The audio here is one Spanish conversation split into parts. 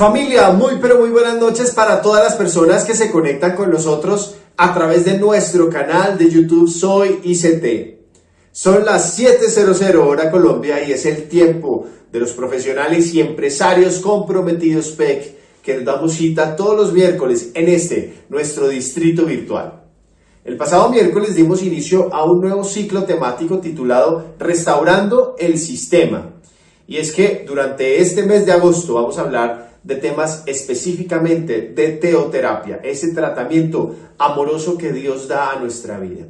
Familia, muy pero muy buenas noches para todas las personas que se conectan con nosotros a través de nuestro canal de YouTube Soy ICT. Son las 7:00 hora Colombia y es el tiempo de los profesionales y empresarios comprometidos PEC que nos damos cita todos los miércoles en nuestro distrito virtual. El pasado miércoles dimos inicio a un nuevo ciclo temático titulado Restaurando el Sistema. Y es que durante este mes de agosto vamos a hablar de temas específicamente de teoterapia, ese tratamiento amoroso que Dios da a nuestra vida.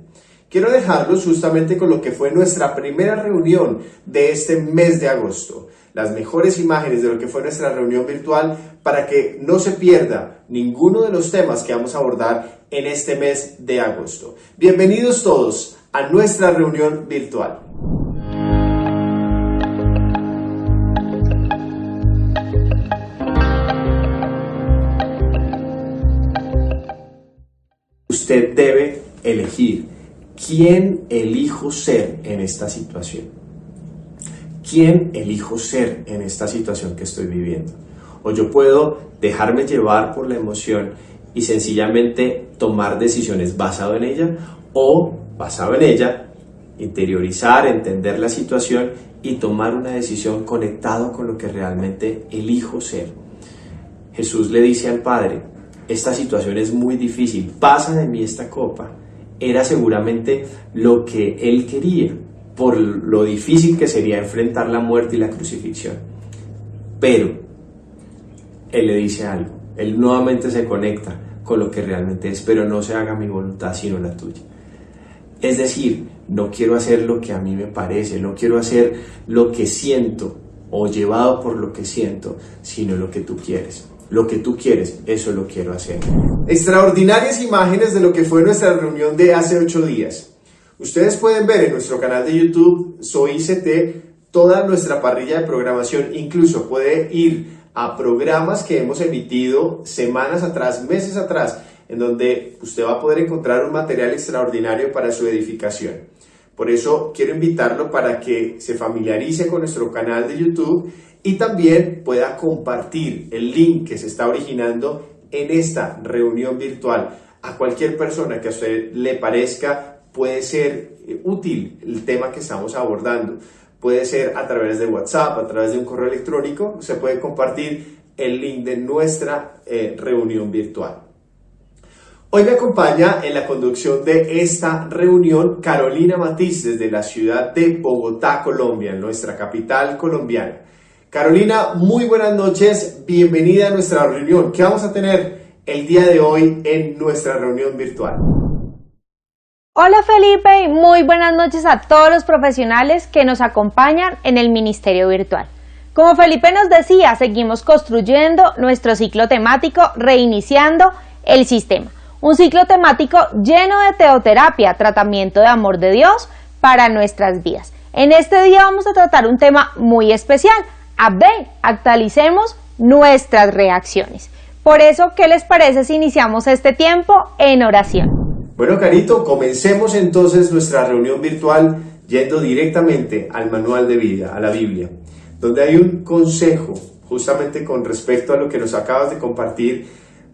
Quiero dejarlos justamente con lo que fue nuestra primera reunión de este mes de agosto. Las mejores imágenes de lo que fue nuestra reunión virtual para que no se pierda ninguno de los temas que vamos a abordar en este mes de agosto. Bienvenidos todos a nuestra reunión virtual. Usted debe elegir quién elijo ser en esta situación. ¿Quién elijo ser en esta situación que estoy viviendo? O yo puedo dejarme llevar por la emoción y sencillamente tomar decisiones basado en ella, o basado en ella, interiorizar, entender la situación y tomar una decisión conectado con lo que realmente elijo ser. Jesús le dice al Padre: esta situación es muy difícil, pasa de mí esta copa. Era seguramente lo que él quería, por lo difícil que sería enfrentar la muerte y la crucifixión. Pero él le dice algo, él nuevamente se conecta con lo que realmente es, pero no se haga mi voluntad sino la tuya. Es decir, no quiero hacer lo que a mí me parece, no quiero hacer lo que siento o llevado por lo que siento, sino lo que tú quieres. Lo que tú quieres, eso lo quiero hacer. Extraordinarias imágenes de lo que fue nuestra reunión de hace 8 días. Ustedes pueden ver en nuestro canal de YouTube Soy ICT toda nuestra parrilla de programación. Incluso puede ir a programas que hemos emitido semanas atrás, meses atrás, en donde usted va a poder encontrar un material extraordinario para su edificación. Por eso quiero invitarlo para que se familiarice con nuestro canal de YouTube y también pueda compartir el link que se está originando en esta reunión virtual a cualquier persona que a usted le parezca puede ser útil el tema que estamos abordando. Puede ser a través de WhatsApp, a través de un correo electrónico. Se puede compartir el link de nuestra reunión virtual. Hoy me acompaña en la conducción de esta reunión Carolina Matiz desde la ciudad de Bogotá, Colombia, en nuestra capital colombiana. Carolina, muy buenas noches, bienvenida a nuestra reunión. ¿Qué vamos a tener el día de hoy en nuestra reunión virtual? Hola Felipe y muy buenas noches a todos los profesionales que nos acompañan en el Ministerio Virtual. Como Felipe nos decía, seguimos construyendo nuestro ciclo temático Reiniciando el Sistema. Un ciclo temático lleno de teoterapia, tratamiento de amor de Dios para nuestras vidas. En este día vamos a tratar un tema muy especial. Update, actualicemos nuestras reacciones. Por eso, ¿qué les parece si iniciamos este tiempo en oración? Bueno, Carito, comencemos entonces nuestra reunión virtual yendo directamente al manual de vida, a la Biblia, donde hay un consejo justamente con respecto a lo que nos acabas de compartir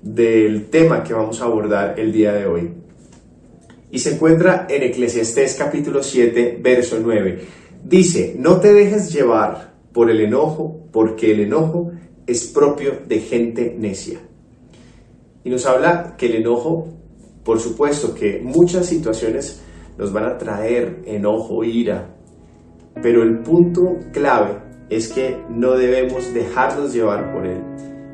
del tema que vamos a abordar el día de hoy. Y se encuentra en Eclesiastés capítulo 7, verso 9. Dice: no te dejes llevar por el enojo, porque el enojo es propio de gente necia. Y nos habla que el enojo, por supuesto que muchas situaciones nos van a traer enojo, ira, pero el punto clave es que no debemos dejarnos llevar por él.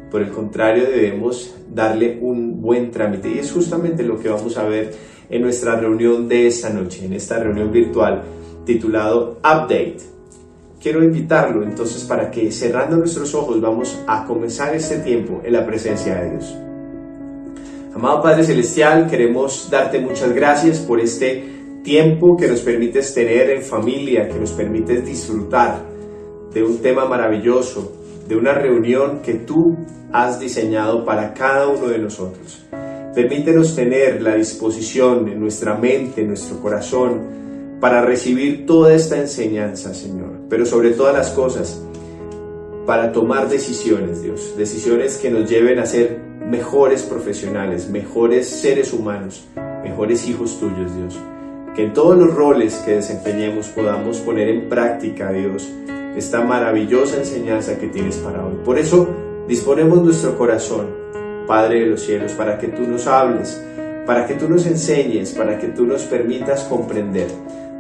Por el contrario, debemos darle un buen trámite, y es justamente lo que vamos a ver en nuestra reunión de esta noche, en esta reunión virtual titulado Update. Quiero invitarlo entonces para que, cerrando nuestros ojos, vamos a comenzar este tiempo en la presencia de Dios. Amado Padre Celestial, queremos darte muchas gracias por este tiempo que nos permites tener en familia, que nos permites disfrutar de un tema maravilloso, de una reunión que tú has diseñado para cada uno de nosotros. Permítenos tener la disposición en nuestra mente, en nuestro corazón, para recibir toda esta enseñanza, Señor. Pero sobre todas las cosas, para tomar decisiones, Dios, decisiones que nos lleven a ser mejores profesionales, mejores seres humanos, mejores hijos tuyos, Dios. Que en todos los roles que desempeñemos podamos poner en práctica, Dios, esta maravillosa enseñanza que tienes para hoy. Por eso disponemos nuestro corazón, Padre de los cielos, para que tú nos hables, para que tú nos enseñes, para que tú nos permitas comprender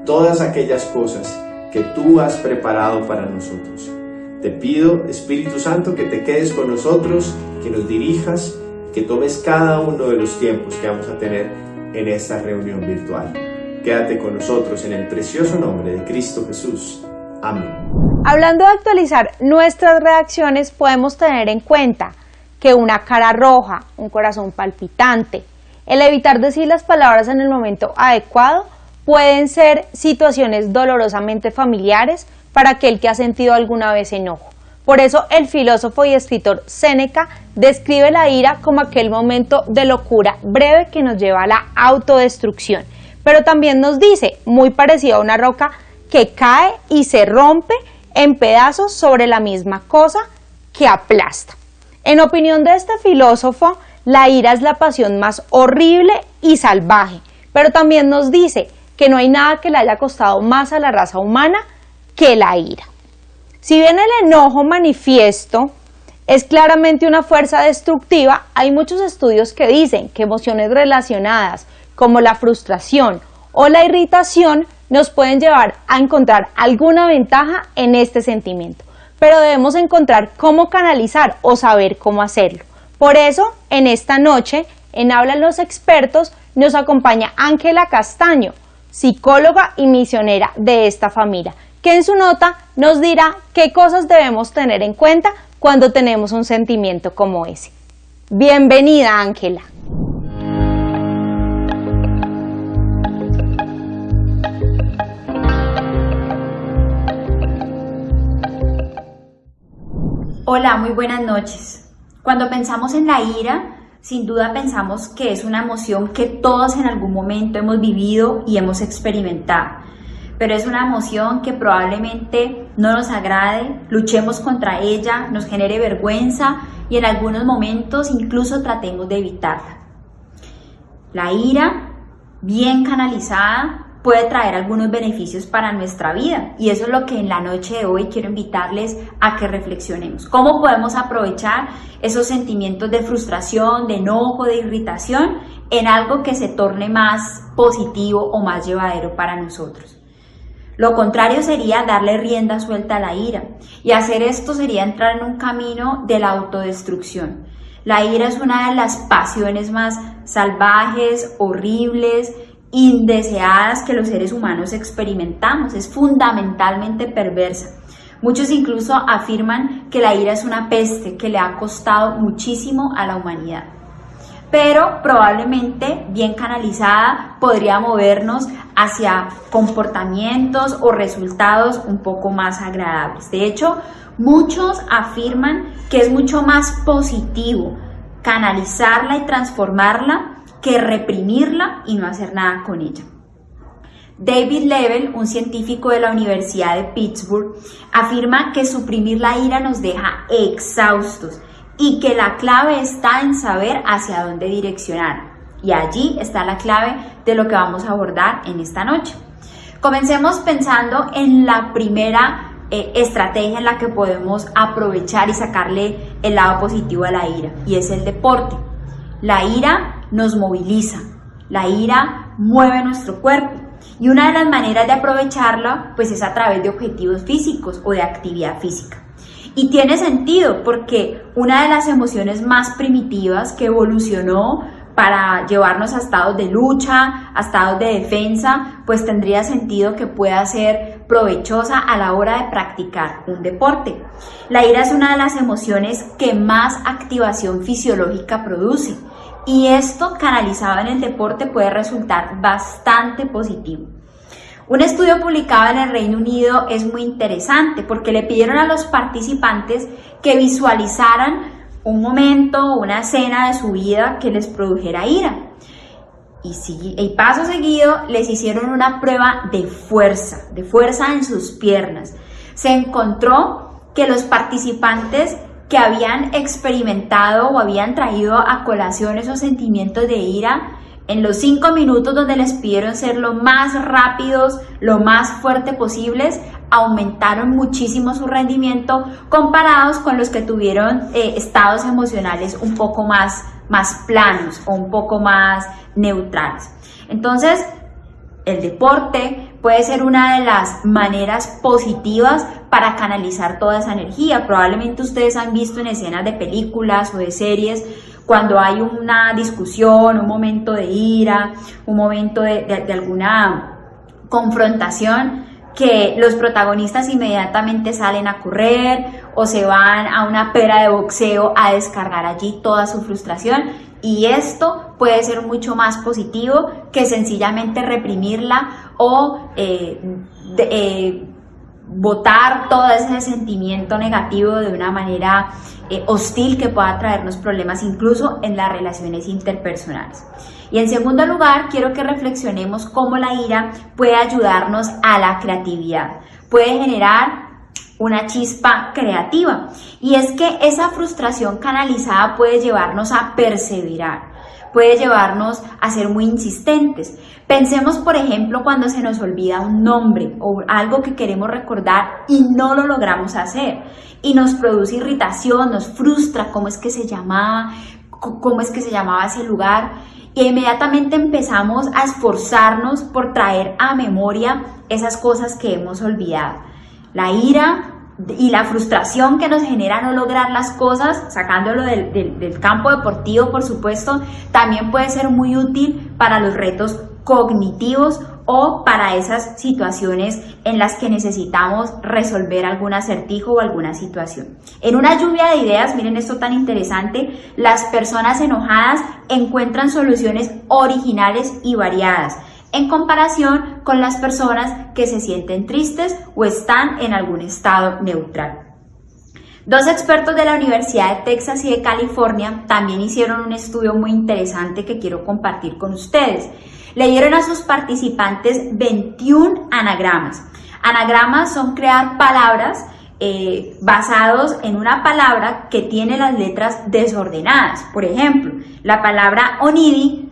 todas aquellas cosas que tú has preparado para nosotros. Te pido, Espíritu Santo, que te quedes con nosotros, que nos dirijas, que tomes cada uno de los tiempos que vamos a tener en esta reunión virtual. Quédate con nosotros en el precioso nombre de Cristo Jesús. Amén. Hablando de actualizar nuestras reacciones, podemos tener en cuenta que una cara roja, un corazón palpitante, el evitar decir las palabras en el momento adecuado, pueden ser situaciones dolorosamente familiares para aquel que ha sentido alguna vez enojo. Por eso el filósofo y escritor Séneca describe la ira como aquel momento de locura breve que nos lleva a la autodestrucción, pero también nos dice, muy parecido a una roca que cae y se rompe en pedazos sobre la misma cosa que aplasta. En opinión de este filósofo, la ira es la pasión más horrible y salvaje, pero también nos dice que no hay nada que le haya costado más a la raza humana que la ira. Si bien el enojo manifiesto es claramente una fuerza destructiva, hay muchos estudios que dicen que emociones relacionadas como la frustración o la irritación nos pueden llevar a encontrar alguna ventaja en este sentimiento, pero debemos encontrar cómo canalizar o saber cómo hacerlo. Por eso, en esta noche, en Hablan los Expertos, nos acompaña Ángela Castaño, psicóloga y misionera de esta familia, que en su nota nos dirá qué cosas debemos tener en cuenta cuando tenemos un sentimiento como ese. Bienvenida, Ángela. Hola, muy buenas noches. Cuando pensamos en la ira, sin duda pensamos que es una emoción que todos en algún momento hemos vivido y hemos experimentado. Pero es una emoción que probablemente no nos agrade, luchemos contra ella, nos genere vergüenza y en algunos momentos incluso tratemos de evitarla. La ira, bien canalizada, puede traer algunos beneficios para nuestra vida y eso es lo que en la noche de hoy quiero invitarles a que reflexionemos. ¿Cómo podemos aprovechar esos sentimientos de frustración, de enojo, de irritación en algo que se torne más positivo o más llevadero para nosotros? Lo contrario sería darle rienda suelta a la ira y hacer esto sería entrar en un camino de la autodestrucción. La ira es una de las pasiones más salvajes, horribles, indeseadas que los seres humanos experimentamos, es fundamentalmente perversa. Muchos incluso afirman que la ira es una peste que le ha costado muchísimo a la humanidad. Pero probablemente bien canalizada podría movernos hacia comportamientos o resultados un poco más agradables. De hecho, muchos afirman que es mucho más positivo canalizarla y transformarla que reprimirla y no hacer nada con ella. David Lebel, un científico de la Universidad de Pittsburgh, afirma que suprimir la ira nos deja exhaustos y que la clave está en saber hacia dónde direccionar. Y allí está la clave de lo que vamos a abordar en esta noche. Comencemos pensando en la primera estrategia en la que podemos aprovechar y sacarle el lado positivo a la ira, y es el deporte. La ira nos moviliza, la ira mueve nuestro cuerpo y una de las maneras de aprovecharla pues es a través de objetivos físicos o de actividad física. Y tiene sentido porque una de las emociones más primitivas que evolucionó para llevarnos a estados de lucha, a estados de defensa, pues tendría sentido que pueda ser provechosa a la hora de practicar un deporte. La ira es una de las emociones que más activación fisiológica produce. Y esto canalizado en el deporte puede resultar bastante positivo. Un estudio publicado en el Reino Unido es muy interesante porque le pidieron a los participantes que visualizaran un momento o una escena de su vida que les produjera ira. Y paso seguido les hicieron una prueba de fuerza en sus piernas. Se encontró que los participantes que habían experimentado o habían traído a colación esos sentimientos de ira, en los 5 minutos donde les pidieron ser lo más rápidos, lo más fuerte posibles, aumentaron muchísimo su rendimiento comparados con los que tuvieron estados emocionales un poco más planos o un poco más neutrales. Entonces, el deporte puede ser una de las maneras positivas para canalizar toda esa energía. Probablemente ustedes han visto en escenas de películas o de series cuando hay una discusión, un momento de ira, un momento de alguna confrontación, que los protagonistas inmediatamente salen a correr o se van a una pera de boxeo a descargar allí toda su frustración, y esto puede ser mucho más positivo que sencillamente reprimirla o botar todo ese sentimiento negativo de una manera hostil que pueda traernos problemas incluso en las relaciones interpersonales. Y en segundo lugar, quiero que reflexionemos cómo la ira puede ayudarnos a la creatividad, puede generar una chispa creativa, y es que esa frustración canalizada puede llevarnos a perseverar, puede llevarnos a ser muy insistentes. Pensemos, por ejemplo, cuando se nos olvida un nombre o algo que queremos recordar y no lo logramos hacer, y nos produce irritación, nos frustra cómo es que se llamaba ese lugar, y inmediatamente empezamos a esforzarnos por traer a memoria esas cosas que hemos olvidado. La ira y la frustración que nos genera no lograr las cosas, sacándolo del campo deportivo, por supuesto, también puede ser muy útil para los retos cognitivos o para esas situaciones en las que necesitamos resolver algún acertijo o alguna situación. En una lluvia de ideas, miren esto tan interesante, las personas enojadas encuentran soluciones originales y variadas, en comparación con las personas que se sienten tristes o están en algún estado neutral. Dos expertos de la Universidad de Texas y de California también hicieron un estudio muy interesante que quiero compartir con ustedes. Le dieron a sus participantes 21 anagramas. Anagramas son crear palabras basados en una palabra que tiene las letras desordenadas. Por ejemplo, la palabra onidi,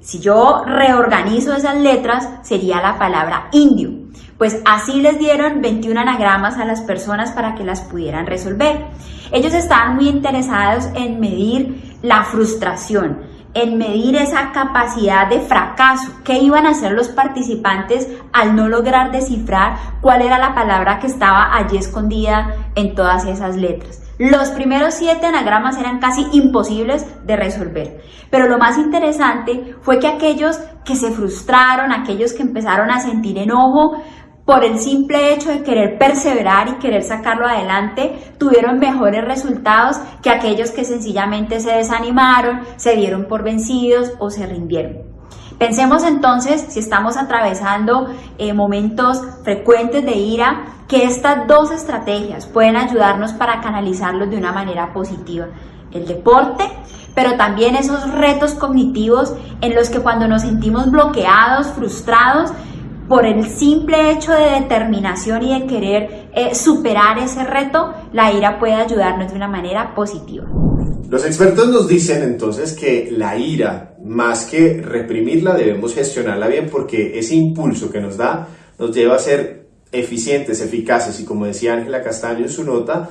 si yo reorganizo esas letras, sería la palabra indio. Pues así les dieron 21 anagramas a las personas para que las pudieran resolver. Ellos estaban muy interesados en medir la frustración, en medir esa capacidad de fracaso. ¿Qué iban a hacer los participantes al no lograr descifrar cuál era la palabra que estaba allí escondida en todas esas letras? Los primeros 7 anagramas eran casi imposibles de resolver, pero lo más interesante fue que aquellos que se frustraron, aquellos que empezaron a sentir enojo por el simple hecho de querer perseverar y querer sacarlo adelante, tuvieron mejores resultados que aquellos que sencillamente se desanimaron, se dieron por vencidos o se rindieron. Pensemos entonces, si estamos atravesando momentos frecuentes de ira, que estas dos estrategias pueden ayudarnos para canalizarlos de una manera positiva. El deporte, pero también esos retos cognitivos en los que cuando nos sentimos bloqueados, frustrados, por el simple hecho de determinación y de querer superar ese reto, la ira puede ayudarnos de una manera positiva. Los expertos nos dicen entonces que la ira, más que reprimirla, debemos gestionarla bien, porque ese impulso que nos da nos lleva a ser eficientes, eficaces, y como decía Ángela Castaño en su nota,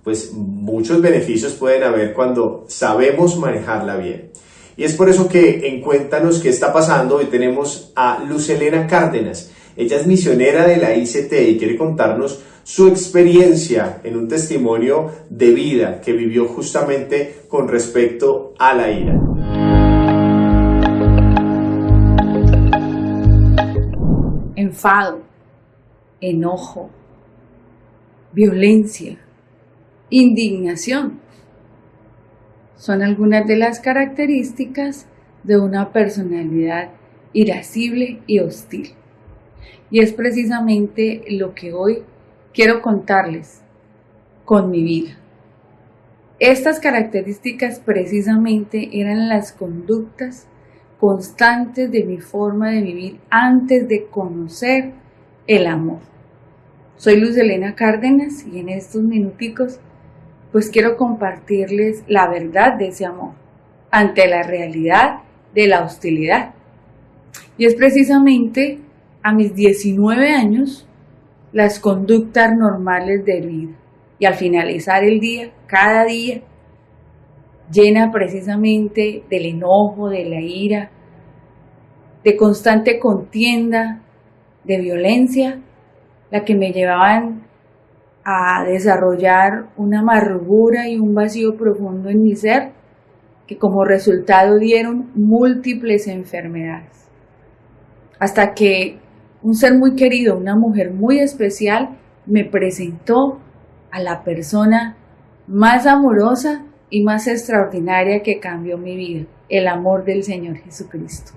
pues muchos beneficios pueden haber cuando sabemos manejarla bien. Y es por eso que en Cuéntanos qué está pasando, hoy tenemos a Luz Helena Cárdenas. Ella es misionera de la ICT y quiere contarnos su experiencia en un testimonio de vida que vivió justamente con respecto a la ira. Enfado, enojo, violencia, indignación son algunas de las características de una personalidad irascible y hostil. Y es precisamente lo que hoy quiero contarles con mi vida. Estas características precisamente eran las conductas constantes de mi forma de vivir antes de conocer el amor. Soy Luz Helena Cárdenas y en estos minuticos pues quiero compartirles la verdad de ese amor ante la realidad de la hostilidad. Y es precisamente a mis 19 años las conductas normales de vida. Y al finalizar el día, cada día, llena precisamente del enojo, de la ira, de constante contienda, de violencia, la que me llevaban a desarrollar una amargura y un vacío profundo en mi ser, que como resultado dieron múltiples enfermedades. Hasta que un ser muy querido, una mujer muy especial, me presentó a la persona más amorosa y más extraordinaria que cambió mi vida, el amor del Señor Jesucristo.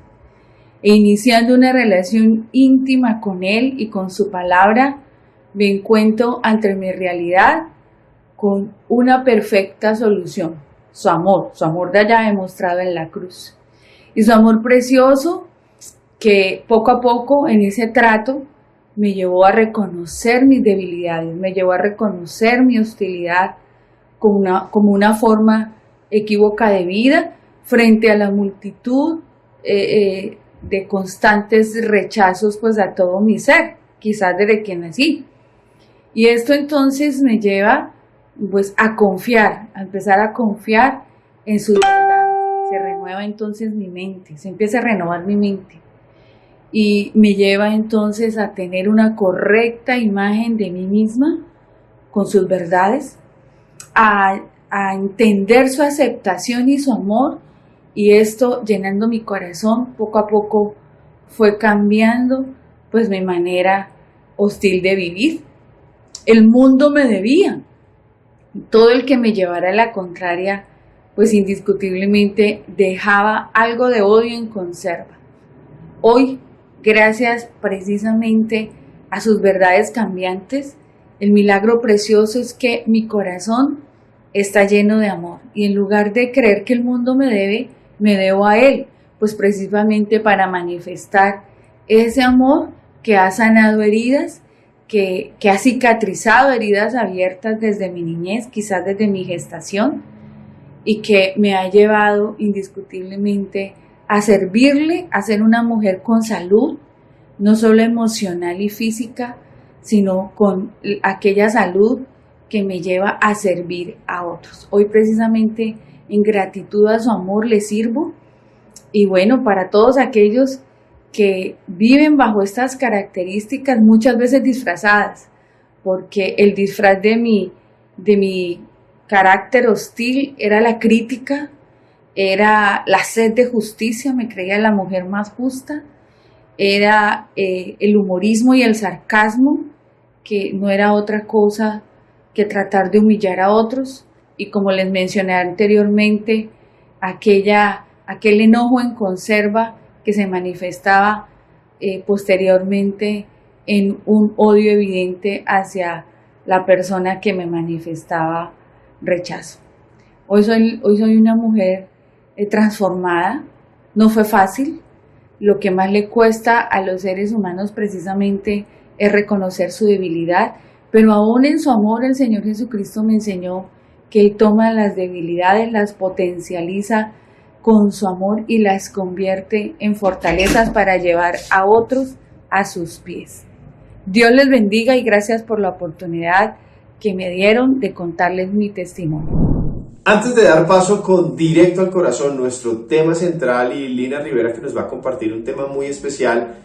E iniciando una relación íntima con Él y con su palabra, me encuentro ante mi realidad con una perfecta solución, su amor de allá demostrado en la cruz. Y su amor precioso que poco a poco en ese trato me llevó a reconocer mis debilidades, me llevó a reconocer mi hostilidad como una forma equívoca de vida frente a la multitud de constantes rechazos pues a todo mi ser, quizás desde que nací. Y esto entonces me lleva pues a confiar, a empezar a confiar en su verdad. Se renueva entonces mi mente, se empieza a renovar mi mente. Y me lleva entonces a tener una correcta imagen de mí misma con sus verdades, a entender su aceptación y su amor, y esto llenando mi corazón poco a poco fue cambiando pues mi manera hostil de vivir. El mundo me debía, todo el que me llevara a la contraria pues indiscutiblemente dejaba algo de odio en conserva. Hoy, gracias precisamente a sus verdades cambiantes, el milagro precioso es que mi corazón está lleno de amor. Y en lugar de creer que el mundo me debe, me debo a Él, pues precisamente para manifestar ese amor que ha sanado heridas, que ha cicatrizado heridas abiertas desde mi niñez, quizás desde mi gestación, y que me ha llevado indiscutiblemente a servirle, a ser una mujer con salud, no solo emocional y física, sino con aquella salud que me lleva a servir a otros. Hoy precisamente en gratitud a su amor le sirvo, y bueno, para todos aquellos que viven bajo estas características muchas veces disfrazadas, porque el disfraz de mi carácter hostil era la crítica, era la sed de justicia, me creía la mujer más justa, era el humorismo y el sarcasmo, que no era otra cosa que tratar de humillar a otros, y como les mencioné anteriormente, aquel enojo en conserva que se manifestaba posteriormente en un odio evidente hacia la persona que me manifestaba rechazo. Hoy soy una mujer transformada. No fue fácil. Lo que más le cuesta a los seres humanos precisamente es reconocer su debilidad, pero aún en su amor el Señor Jesucristo me enseñó que Él toma las debilidades, las potencializa con su amor y las convierte en fortalezas para llevar a otros a sus pies. Dios les bendiga y gracias por la oportunidad que me dieron de contarles mi testimonio. Antes de dar paso con directo al corazón, nuestro tema central, y Lina Rivera que nos va a compartir un tema muy especial,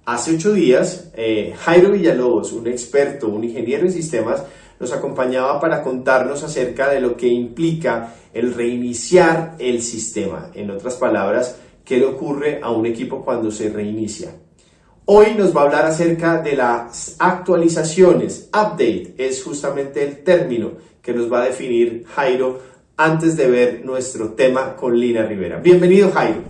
hace 8 días Jairo Villalobos, un experto, un ingeniero en sistemas, nos acompañaba para contarnos acerca de lo que implica el reiniciar el sistema. En otras palabras, qué le ocurre a un equipo cuando se reinicia. Hoy nos va a hablar acerca de las actualizaciones. Update es justamente el término que nos va a definir Jairo antes de ver nuestro tema con Lina Rivera. Bienvenido, Jairo.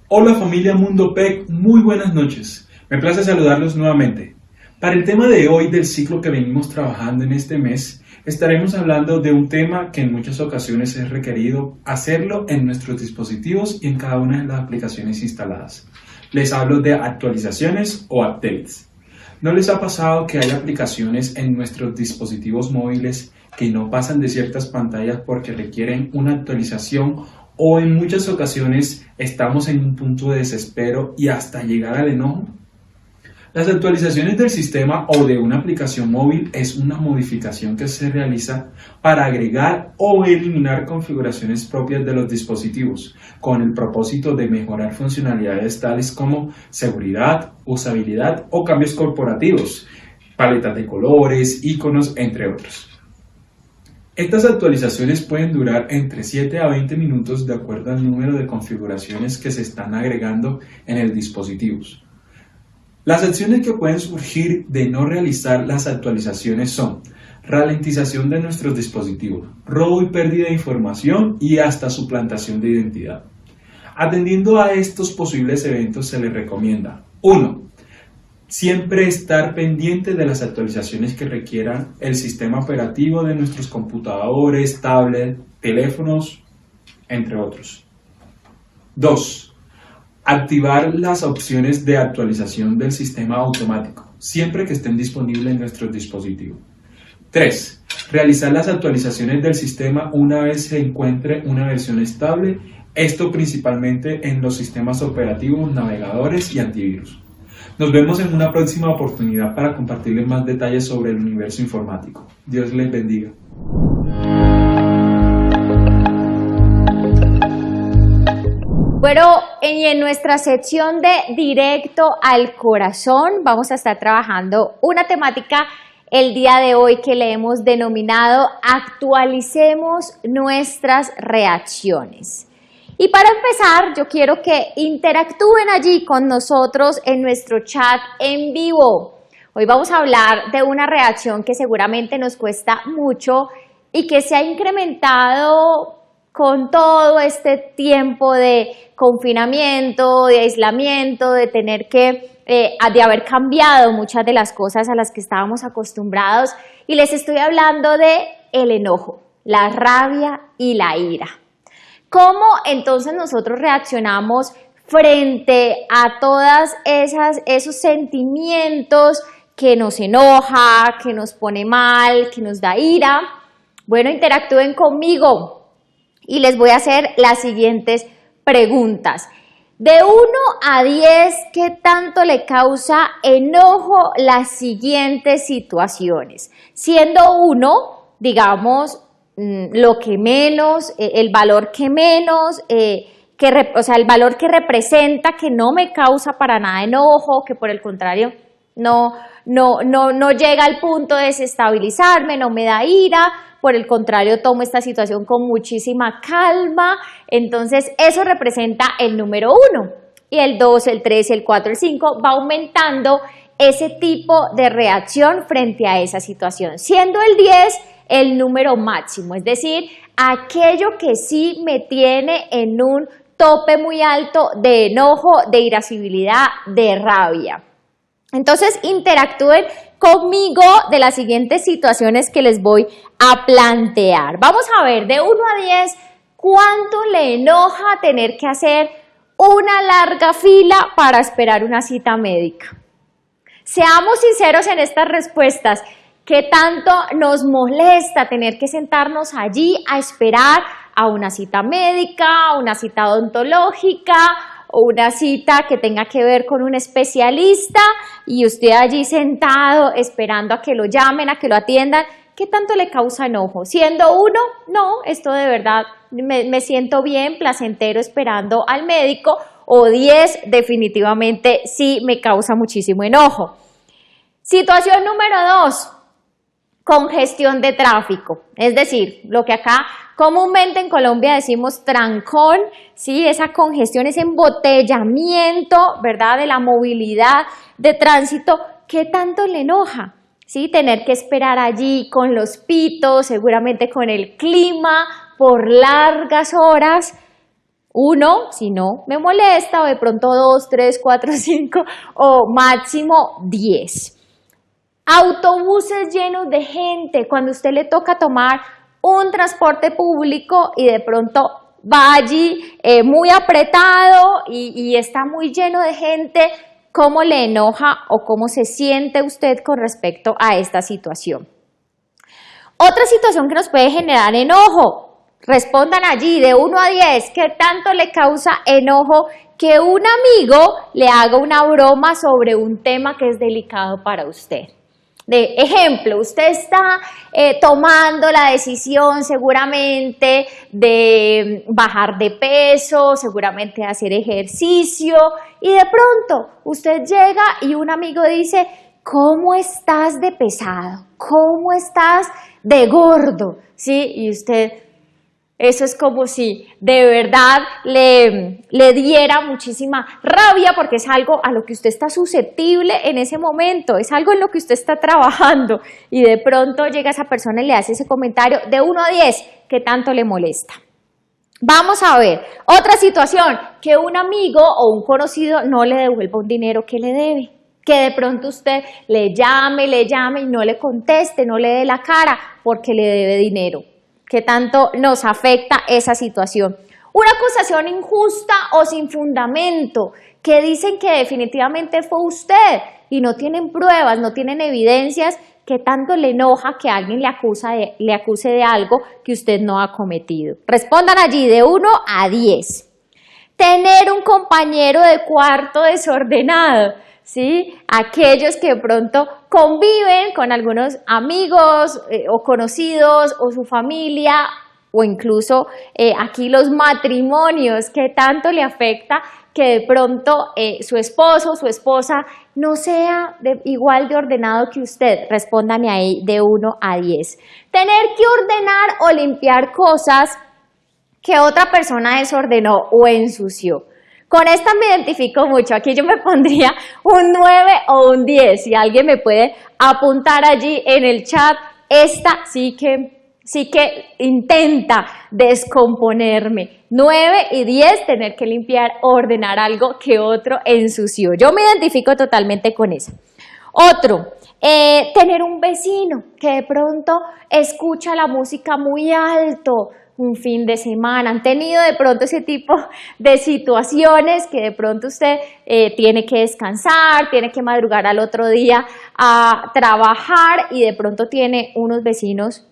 Hola familia Mundo PEC, muy buenas noches. Me place saludarlos nuevamente. Para el tema de hoy del ciclo que venimos trabajando en este mes, estaremos hablando de un tema que en muchas ocasiones es requerido hacerlo en nuestros dispositivos y en cada una de las aplicaciones instaladas. Les hablo de actualizaciones o updates. ¿No les ha pasado que hay aplicaciones en nuestros dispositivos móviles que no pasan de ciertas pantallas porque requieren una actualización o en muchas ocasiones estamos en un punto de desespero y hasta llegar al enojo? Las actualizaciones del sistema o de una aplicación móvil es una modificación que se realiza para agregar o eliminar configuraciones propias de los dispositivos, con el propósito de mejorar funcionalidades tales como seguridad, usabilidad o cambios corporativos, paletas de colores, iconos, entre otros. Estas actualizaciones pueden durar entre 7 a 20 minutos de acuerdo al número de configuraciones que se están agregando en el dispositivo. Las acciones que pueden surgir de no realizar las actualizaciones son ralentización de nuestros dispositivos, robo y pérdida de información y hasta suplantación de identidad. Atendiendo a estos posibles eventos se les recomienda 1. Siempre estar pendiente de las actualizaciones que requieran el sistema operativo de nuestros computadores, tablets, teléfonos, entre otros. 2. Activar las opciones de actualización del sistema automático, siempre que estén disponibles en nuestros dispositivos. 3. Realizar las actualizaciones del sistema una vez se encuentre una versión estable, esto principalmente en los sistemas operativos, navegadores y antivirus. Nos vemos en una próxima oportunidad para compartirles más detalles sobre el universo informático. Dios les bendiga. Bueno, en nuestra sección de Directo al Corazón vamos a estar trabajando una temática el día de hoy que le hemos denominado Actualicemos nuestras reacciones. Y para empezar, yo quiero que interactúen allí con nosotros en nuestro chat en vivo. Hoy vamos a hablar de una reacción que seguramente nos cuesta mucho y que se ha incrementado con todo este tiempo de confinamiento, de aislamiento, de tener que, de haber cambiado muchas de las cosas a las que estábamos acostumbrados. Y les estoy hablando de el enojo, la rabia y la ira. ¿Cómo entonces nosotros reaccionamos frente a todas esos sentimientos que nos enoja, que nos pone mal, que nos da ira? Bueno, interactúen conmigo. Y les voy a hacer las siguientes preguntas. De 1 a 10, ¿qué tanto le causa enojo las siguientes situaciones? Siendo 1, digamos, lo que menos, el valor que menos, el valor que representa, que no me causa para nada enojo, que por el contrario no llega al punto de desestabilizarme, no me da ira. Por el contrario, tomo esta situación con muchísima calma. Entonces, eso representa el número 1. Y el 2, el 3, el 4, el 5 va aumentando ese tipo de reacción frente a esa situación, siendo el 10 el número máximo, es decir, aquello que sí me tiene en un tope muy alto de enojo, de irascibilidad, de rabia. Entonces, interactúen conmigo de las siguientes situaciones que les voy a plantear. Vamos a ver, de 1 a 10, ¿cuánto le enoja tener que hacer una larga fila para esperar una cita médica? Seamos sinceros en estas respuestas. ¿Qué tanto nos molesta tener que sentarnos allí a esperar a una cita médica, a una cita odontológica, o una cita que tenga que ver con un especialista y usted allí sentado esperando a que lo llamen, a que lo atiendan? ¿Qué tanto le causa enojo? Siendo 1, no, esto de verdad me siento bien, placentero esperando al médico, o 10, definitivamente sí me causa muchísimo enojo. Situación número 2. Congestión de tráfico, es decir, lo que acá comúnmente en Colombia decimos trancón, ¿sí? Esa congestión, ese embotellamiento, ¿verdad? De la movilidad de tránsito, ¿qué tanto le enoja? ¿Sí? Tener que esperar allí con los pitos, seguramente con el clima, por largas horas. 1, si no me molesta, o de pronto 2, 3, 4, 5 o máximo 10. Autobuses llenos de gente, cuando a usted le toca tomar un transporte público y de pronto va allí muy apretado y está muy lleno de gente, cómo le enoja o cómo se siente usted con respecto a esta situación. Otra situación que nos puede generar enojo, respondan allí de 1 a 10, ¿qué tanto le causa enojo que un amigo le haga una broma sobre un tema que es delicado para usted? De ejemplo, usted está tomando la decisión seguramente de bajar de peso, seguramente de hacer ejercicio y de pronto usted llega y un amigo dice, ¿cómo estás de pesado? ¿Cómo estás de gordo? ¿Sí? Y usted, eso es como si de verdad le diera muchísima rabia porque es algo a lo que usted está susceptible en ese momento, es algo en lo que usted está trabajando y de pronto llega esa persona y le hace ese comentario de 1 a 10, ¿qué tanto le molesta? Vamos a ver, otra situación, que un amigo o un conocido no le devuelva un dinero que le debe. Que de pronto usted le llame y no le conteste, no le dé la cara porque le debe dinero. ¿Qué tanto nos afecta esa situación? Una acusación injusta o sin fundamento, que dicen que definitivamente fue usted y no tienen pruebas, no tienen evidencias, ¿qué tanto le enoja que alguien le acuse de algo que usted no ha cometido? Respondan allí de 1 a 10. Tener un compañero de cuarto desordenado. ¿Sí? Aquellos que de pronto conviven con algunos amigos o conocidos o su familia o incluso aquí los matrimonios, que tanto le afecta que de pronto su esposo o su esposa no sea igual de ordenado que usted. Respóndame ahí de 1 a 10. Tener que ordenar o limpiar cosas que otra persona desordenó o ensució. Con esta me identifico mucho, aquí yo me pondría un 9 o un 10, si alguien me puede apuntar allí en el chat, esta sí que intenta descomponerme, 9 y 10, tener que limpiar, ordenar algo que otro ensució, yo me identifico totalmente con eso. Otro, tener un vecino que de pronto escucha la música muy alto, un fin de semana, han tenido de pronto ese tipo de situaciones que de pronto usted tiene que descansar, tiene que madrugar al otro día a trabajar y de pronto tiene unos vecinos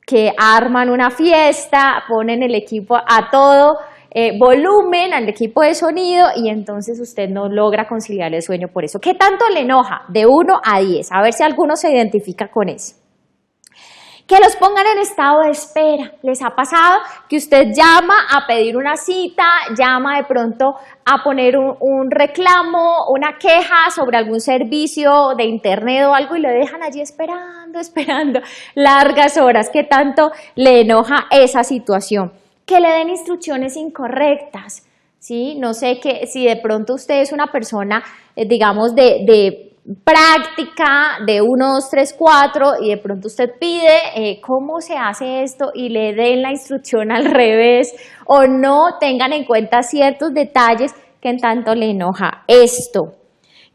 que arman una fiesta, ponen el equipo a todo volumen, al equipo de sonido y entonces usted no logra conciliar el sueño por eso. ¿Qué tanto le enoja? De 1 a 10, a ver si alguno se identifica con eso. Que los pongan en estado de espera. ¿Les ha pasado que usted llama a pedir una cita, llama de pronto a poner un reclamo, una queja sobre algún servicio de internet o algo y lo dejan allí esperando largas horas? ¿Qué tanto le enoja esa situación? Que le den instrucciones incorrectas, ¿sí? No sé si de pronto usted es una persona, digamos, de práctica de 1, 2, 3, 4 y de pronto usted pide cómo se hace esto y le den la instrucción al revés o no tengan en cuenta ciertos detalles que en tanto le enoja esto.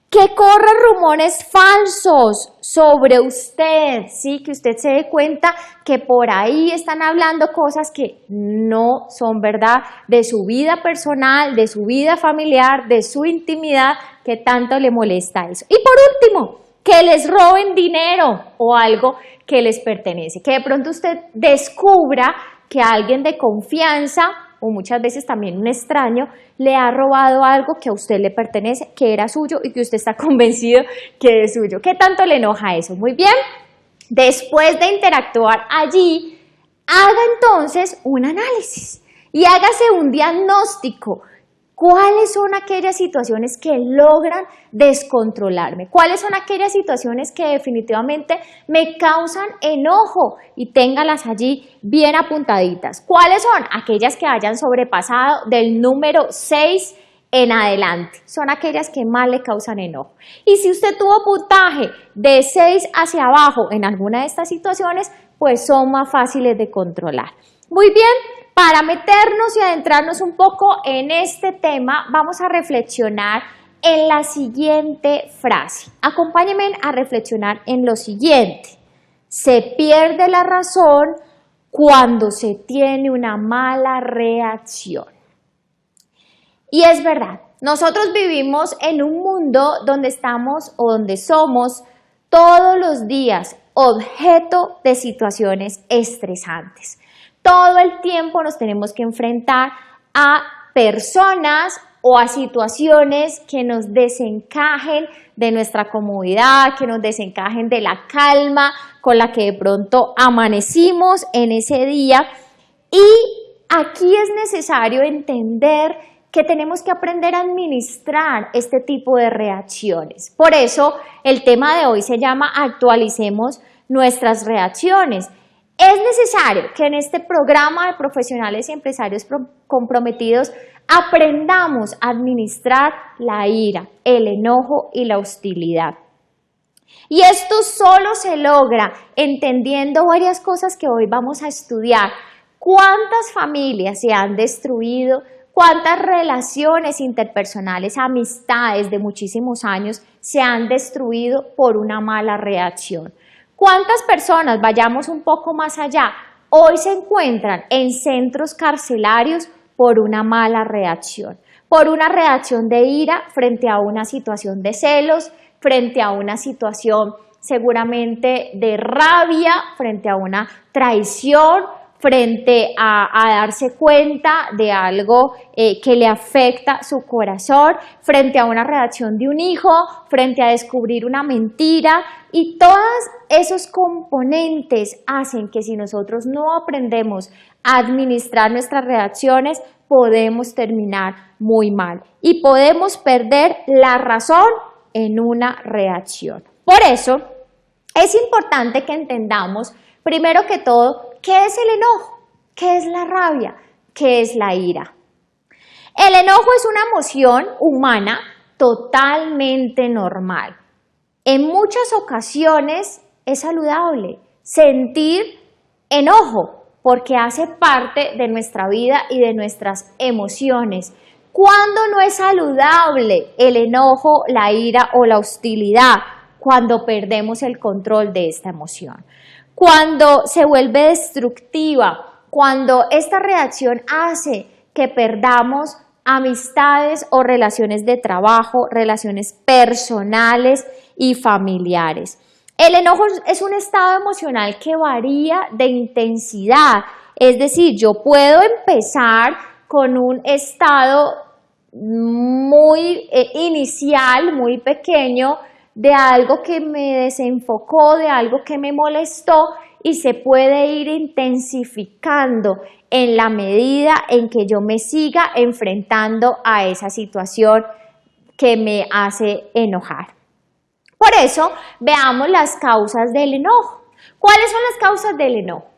Que corran rumores falsos sobre usted, ¿sí? Que usted se dé cuenta que por ahí están hablando cosas que no son verdad de su vida personal, de su vida familiar, de su intimidad, que tanto le molesta eso. Y por último, que les roben dinero o algo que les pertenece, que de pronto usted descubra que alguien de confianza o muchas veces también un extraño le ha robado algo que a usted le pertenece, que era suyo y que usted está convencido que es suyo. ¿Qué tanto le enoja eso? Muy bien, después de interactuar allí, haga entonces un análisis y hágase un diagnóstico. ¿Cuáles son aquellas situaciones que logran descontrolarme? ¿Cuáles son aquellas situaciones que definitivamente me causan enojo? Y téngalas allí bien apuntaditas. ¿Cuáles son? Aquellas que hayan sobrepasado del número 6 en adelante. Son aquellas que más le causan enojo. Y si usted tuvo puntaje de 6 hacia abajo en alguna de estas situaciones, pues son más fáciles de controlar. Muy bien. Para meternos y adentrarnos un poco en este tema, vamos a reflexionar en la siguiente frase. Acompáñenme a reflexionar en lo siguiente. Se pierde la razón cuando se tiene una mala reacción. Y es verdad, Nosotros vivimos en un mundo donde estamos o donde somos todos los días objeto de situaciones estresantes. Todo el tiempo nos tenemos que enfrentar a personas o a situaciones que nos desencajen de nuestra comodidad, que nos desencajen de la calma con la que de pronto amanecimos en ese día. Y aquí es necesario entender que tenemos que aprender a administrar este tipo de reacciones. Por eso el tema de hoy se llama Actualicemos nuestras reacciones. Es necesario que en este programa de profesionales y empresarios comprometidos aprendamos a administrar la ira, el enojo y la hostilidad. Y esto solo se logra entendiendo varias cosas que hoy vamos a estudiar. ¿Cuántas familias se han destruido? ¿Cuántas relaciones interpersonales, amistades de muchísimos años se han destruido por una mala reacción? ¿Cuántas personas, vayamos un poco más allá, hoy se encuentran en centros carcelarios por una mala reacción? Por una reacción de ira frente a una situación de celos, frente a una situación seguramente de rabia, frente a una traición, frente a darse cuenta de algo que le afecta su corazón, frente a una reacción de un hijo, frente a descubrir una mentira, y todos esos componentes hacen que si nosotros no aprendemos a administrar nuestras reacciones, podemos terminar muy mal y podemos perder la razón en una reacción. Por eso es importante que entendamos, primero que todo, ¿qué es el enojo? ¿Qué es la rabia? ¿Qué es la ira? El enojo es una emoción humana totalmente normal. En muchas ocasiones es saludable sentir enojo porque hace parte de nuestra vida y de nuestras emociones. ¿Cuándo no es saludable el enojo, la ira o la hostilidad? Cuando perdemos el control de esta emoción. Cuando se vuelve destructiva, cuando esta reacción hace que perdamos amistades o relaciones de trabajo, relaciones personales y familiares. El enojo es un estado emocional que varía de intensidad, es decir, yo puedo empezar con un estado muy inicial, muy pequeño, de algo que me desenfocó, de algo que me molestó, y se puede ir intensificando en la medida en que yo me siga enfrentando a esa situación que me hace enojar. Por eso, veamos las causas del enojo. ¿Cuáles son las causas del enojo?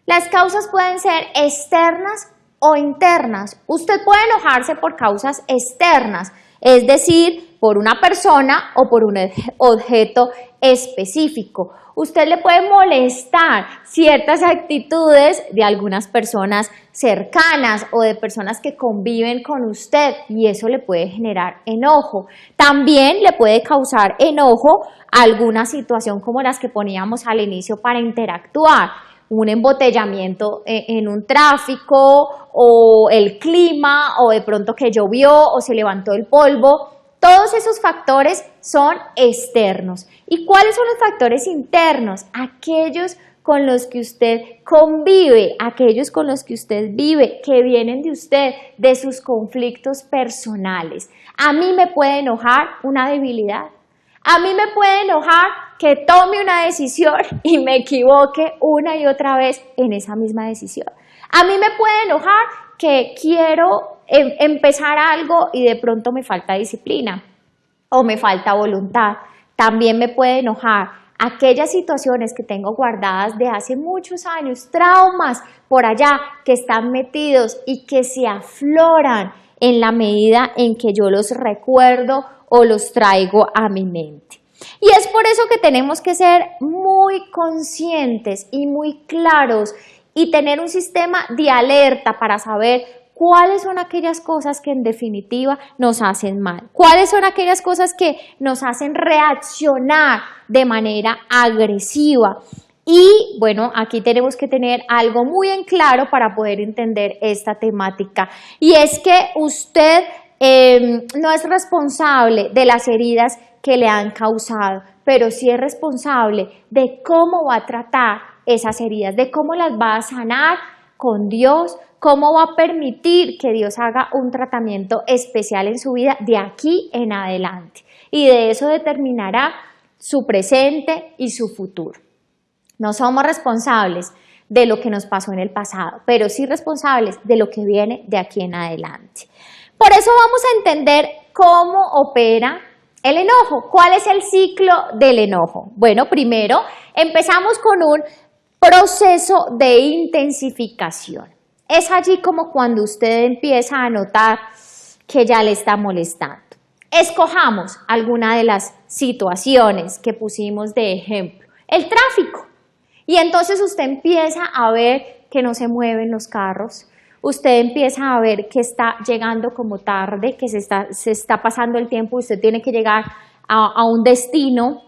Las causas pueden ser externas o internas. Usted puede enojarse por causas externas, es decir, por una persona o por un objeto específico. Usted le puede molestar ciertas actitudes de algunas personas cercanas o de personas que conviven con usted y eso le puede generar enojo. También le puede causar enojo alguna situación como las que poníamos al inicio para interactuar. Un embotellamiento en un tráfico o el clima o de pronto que llovió o se levantó el polvo. Todos esos factores son externos. ¿Y cuáles son los factores internos? Aquellos con los que usted convive, aquellos con los que usted vive, que vienen de usted, de sus conflictos personales. A mí me puede enojar una debilidad. A mí me puede enojar que tome una decisión y me equivoque una y otra vez en esa misma decisión. A mí me puede enojar que quiero empezar algo y de pronto me falta disciplina o me falta voluntad. También me puede enojar aquellas situaciones que tengo guardadas de hace muchos años, traumas por allá que están metidos y que se afloran en la medida en que yo los recuerdo o los traigo a mi mente. Y es por eso que tenemos que ser muy conscientes y muy claros y tener un sistema de alerta para saber cuáles son aquellas cosas que en definitiva nos hacen mal, cuáles son aquellas cosas que nos hacen reaccionar de manera agresiva. Y bueno, aquí tenemos que tener algo muy en claro para poder entender esta temática, y es que usted no es responsable de las heridas que le han causado, pero sí es responsable de cómo va a tratar esas heridas, de cómo las va a sanar con Dios, cómo va a permitir que Dios haga un tratamiento especial en su vida de aquí en adelante. Y de eso determinará su presente y su futuro. No somos responsables de lo que nos pasó en el pasado, pero sí responsables de lo que viene de aquí en adelante. Por eso vamos a entender cómo opera el enojo. ¿Cuál es el ciclo del enojo? Bueno, primero empezamos con un proceso de intensificación. Es allí como cuando usted empieza a notar que ya le está molestando. Escojamos alguna de las situaciones que pusimos de ejemplo. El tráfico. Y entonces usted empieza a ver que no se mueven los carros. Usted empieza a ver que está llegando como tarde, que se está pasando el tiempo y usted tiene que llegar a un destino.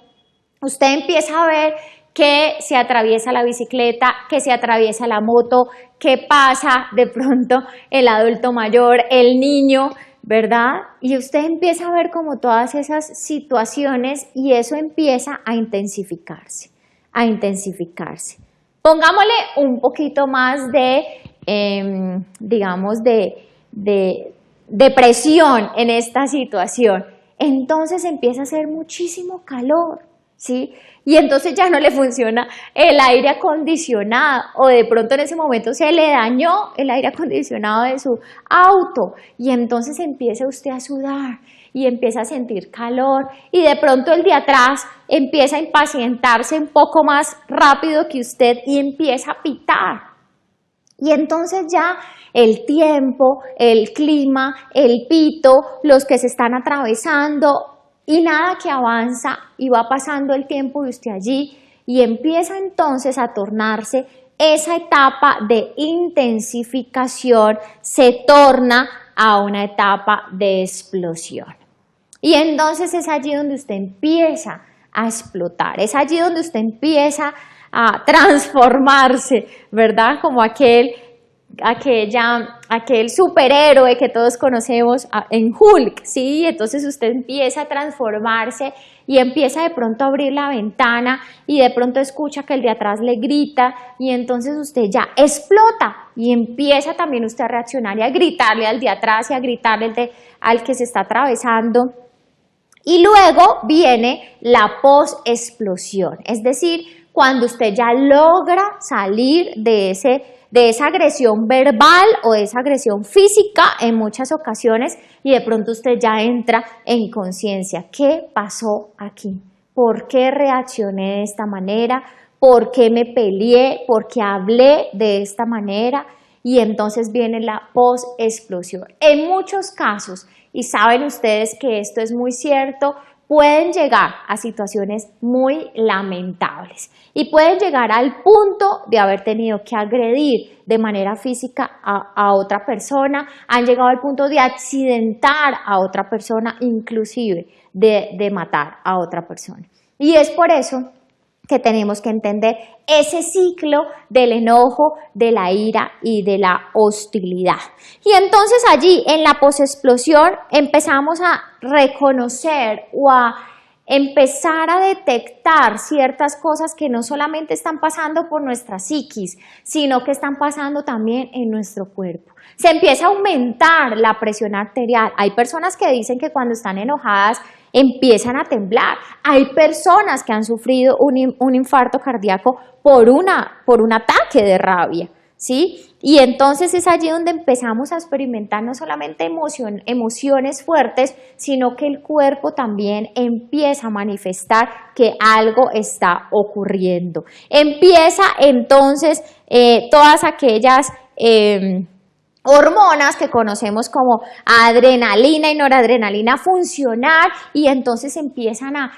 Usted empieza a ver que se atraviesa la bicicleta, que se atraviesa la moto, que pasa de pronto el adulto mayor, el niño, ¿verdad? Y usted empieza a ver como todas esas situaciones y eso empieza a intensificarse, Pongámosle un poquito más de, digamos, de presión en esta situación. Entonces empieza a hacer muchísimo calor, ¿sí? Y entonces ya no le funciona el aire acondicionado o de pronto en ese momento se le dañó el aire acondicionado de su auto y entonces empieza usted a sudar y empieza a sentir calor y de pronto el de atrás empieza a impacientarse un poco más rápido que usted y empieza a pitar. Y entonces ya el tiempo, el clima, el pito, los que se están atravesando y nada que avanza y va pasando el tiempo de usted allí y empieza entonces a tornarse esa etapa de intensificación, se torna a una etapa de explosión. Y entonces es allí donde usted empieza a explotar, es allí donde usted empieza a transformarse, ¿verdad? Como aquel superhéroe que todos conocemos en Hulk, ¿sí? Entonces usted empieza a transformarse y empieza de pronto a abrir la ventana y de pronto escucha que el de atrás le grita y entonces usted ya explota y empieza también usted a reaccionar y a gritarle al de atrás y a gritarle al que se está atravesando. Y luego viene la post-explosión, es decir, cuando usted ya logra salir de esa agresión verbal o de esa agresión física en muchas ocasiones y de pronto usted ya entra en conciencia. ¿Qué pasó aquí? ¿Por qué reaccioné de esta manera? ¿Por qué me peleé? ¿Por qué hablé de esta manera? Y entonces viene la post-explosión. En muchos casos, y saben ustedes que esto es muy cierto, pueden llegar a situaciones muy lamentables y pueden llegar al punto de haber tenido que agredir de manera física a otra persona, han llegado al punto de accidentar a otra persona, inclusive de matar a otra persona. Y es por eso que tenemos que entender ese ciclo del enojo, de la ira y de la hostilidad. Y entonces allí en la posexplosión empezamos a reconocer o a empezar a detectar ciertas cosas que no solamente están pasando por nuestra psiquis, sino que están pasando también en nuestro cuerpo. Se empieza a aumentar la presión arterial. Hay personas que dicen que cuando están enojadas empiezan a temblar. Hay personas que han sufrido un infarto cardíaco por un ataque de rabia, ¿sí? Y entonces es allí donde empezamos a experimentar no solamente emociones fuertes, sino que el cuerpo también empieza a manifestar que algo está ocurriendo. Empieza entonces todas aquellas hormonas que conocemos como adrenalina y noradrenalina a funcionar y entonces empiezan a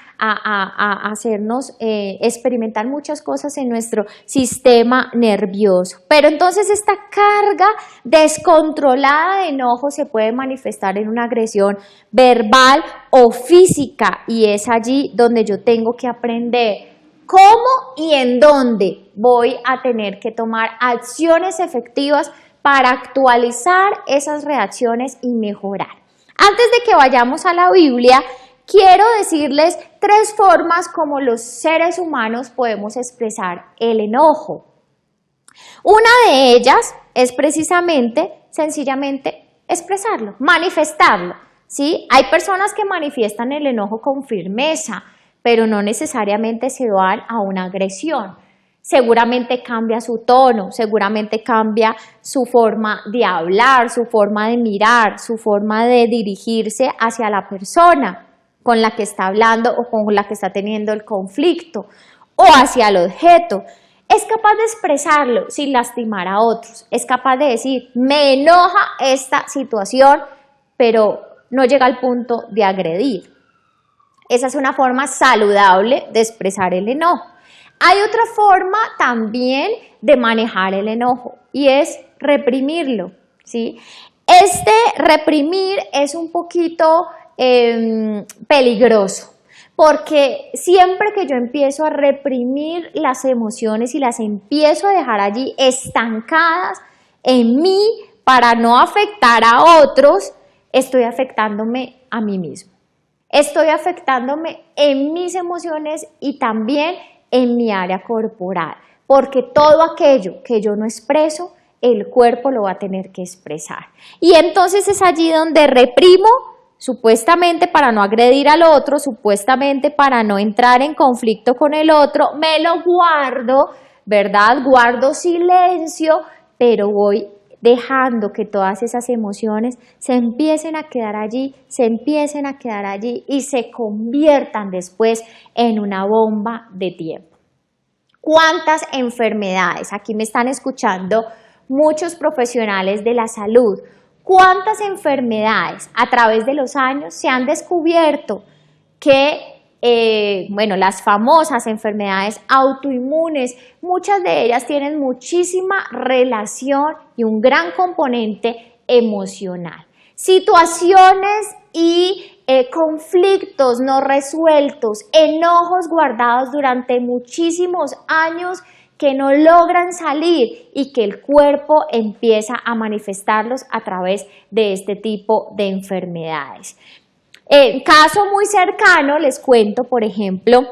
hacernos experimentar muchas cosas en nuestro sistema nervioso. Pero entonces esta carga descontrolada de enojo se puede manifestar en una agresión verbal o física y es allí donde yo tengo que aprender cómo y en dónde voy a tener que tomar acciones efectivas para actualizar esas reacciones y mejorar. Antes de que vayamos a la Biblia, quiero decirles 3 formas como los seres humanos podemos expresar el enojo. Una de ellas es precisamente, sencillamente, expresarlo, manifestarlo, ¿sí? Hay personas que manifiestan el enojo con firmeza, pero no necesariamente se van a una agresión. Seguramente cambia su tono, seguramente cambia su forma de hablar, su forma de mirar, su forma de dirigirse hacia la persona con la que está hablando o con la que está teniendo el conflicto, o hacia el objeto. Es capaz de expresarlo sin lastimar a otros, es capaz de decir, me enoja esta situación, pero no llega al punto de agredir. Esa es una forma saludable de expresar el enojo. Hay otra forma también de manejar el enojo y es reprimirlo, ¿sí? Este reprimir es un poquito peligroso, porque siempre que yo empiezo a reprimir las emociones y las empiezo a dejar allí estancadas en mí para no afectar a otros, estoy afectándome a mí mismo. Estoy afectándome en mis emociones y también en mi área corporal, porque todo aquello que yo no expreso, el cuerpo lo va a tener que expresar. Y entonces es allí donde reprimo, supuestamente para no agredir al otro, supuestamente para no entrar en conflicto con el otro, me lo guardo, ¿verdad? Guardo silencio, pero voy dejando que todas esas emociones se empiecen a quedar allí, y se conviertan después en una bomba de tiempo. ¿Cuántas enfermedades? Aquí me están escuchando muchos profesionales de la salud. ¿Cuántas enfermedades a través de los años se han descubierto que las famosas enfermedades autoinmunes, muchas de ellas tienen muchísima relación y un gran componente emocional? Situaciones y conflictos no resueltos, enojos guardados durante muchísimos años que no logran salir y que el cuerpo empieza a manifestarlos a través de este tipo de enfermedades. Caso muy cercano, les cuento, por ejemplo,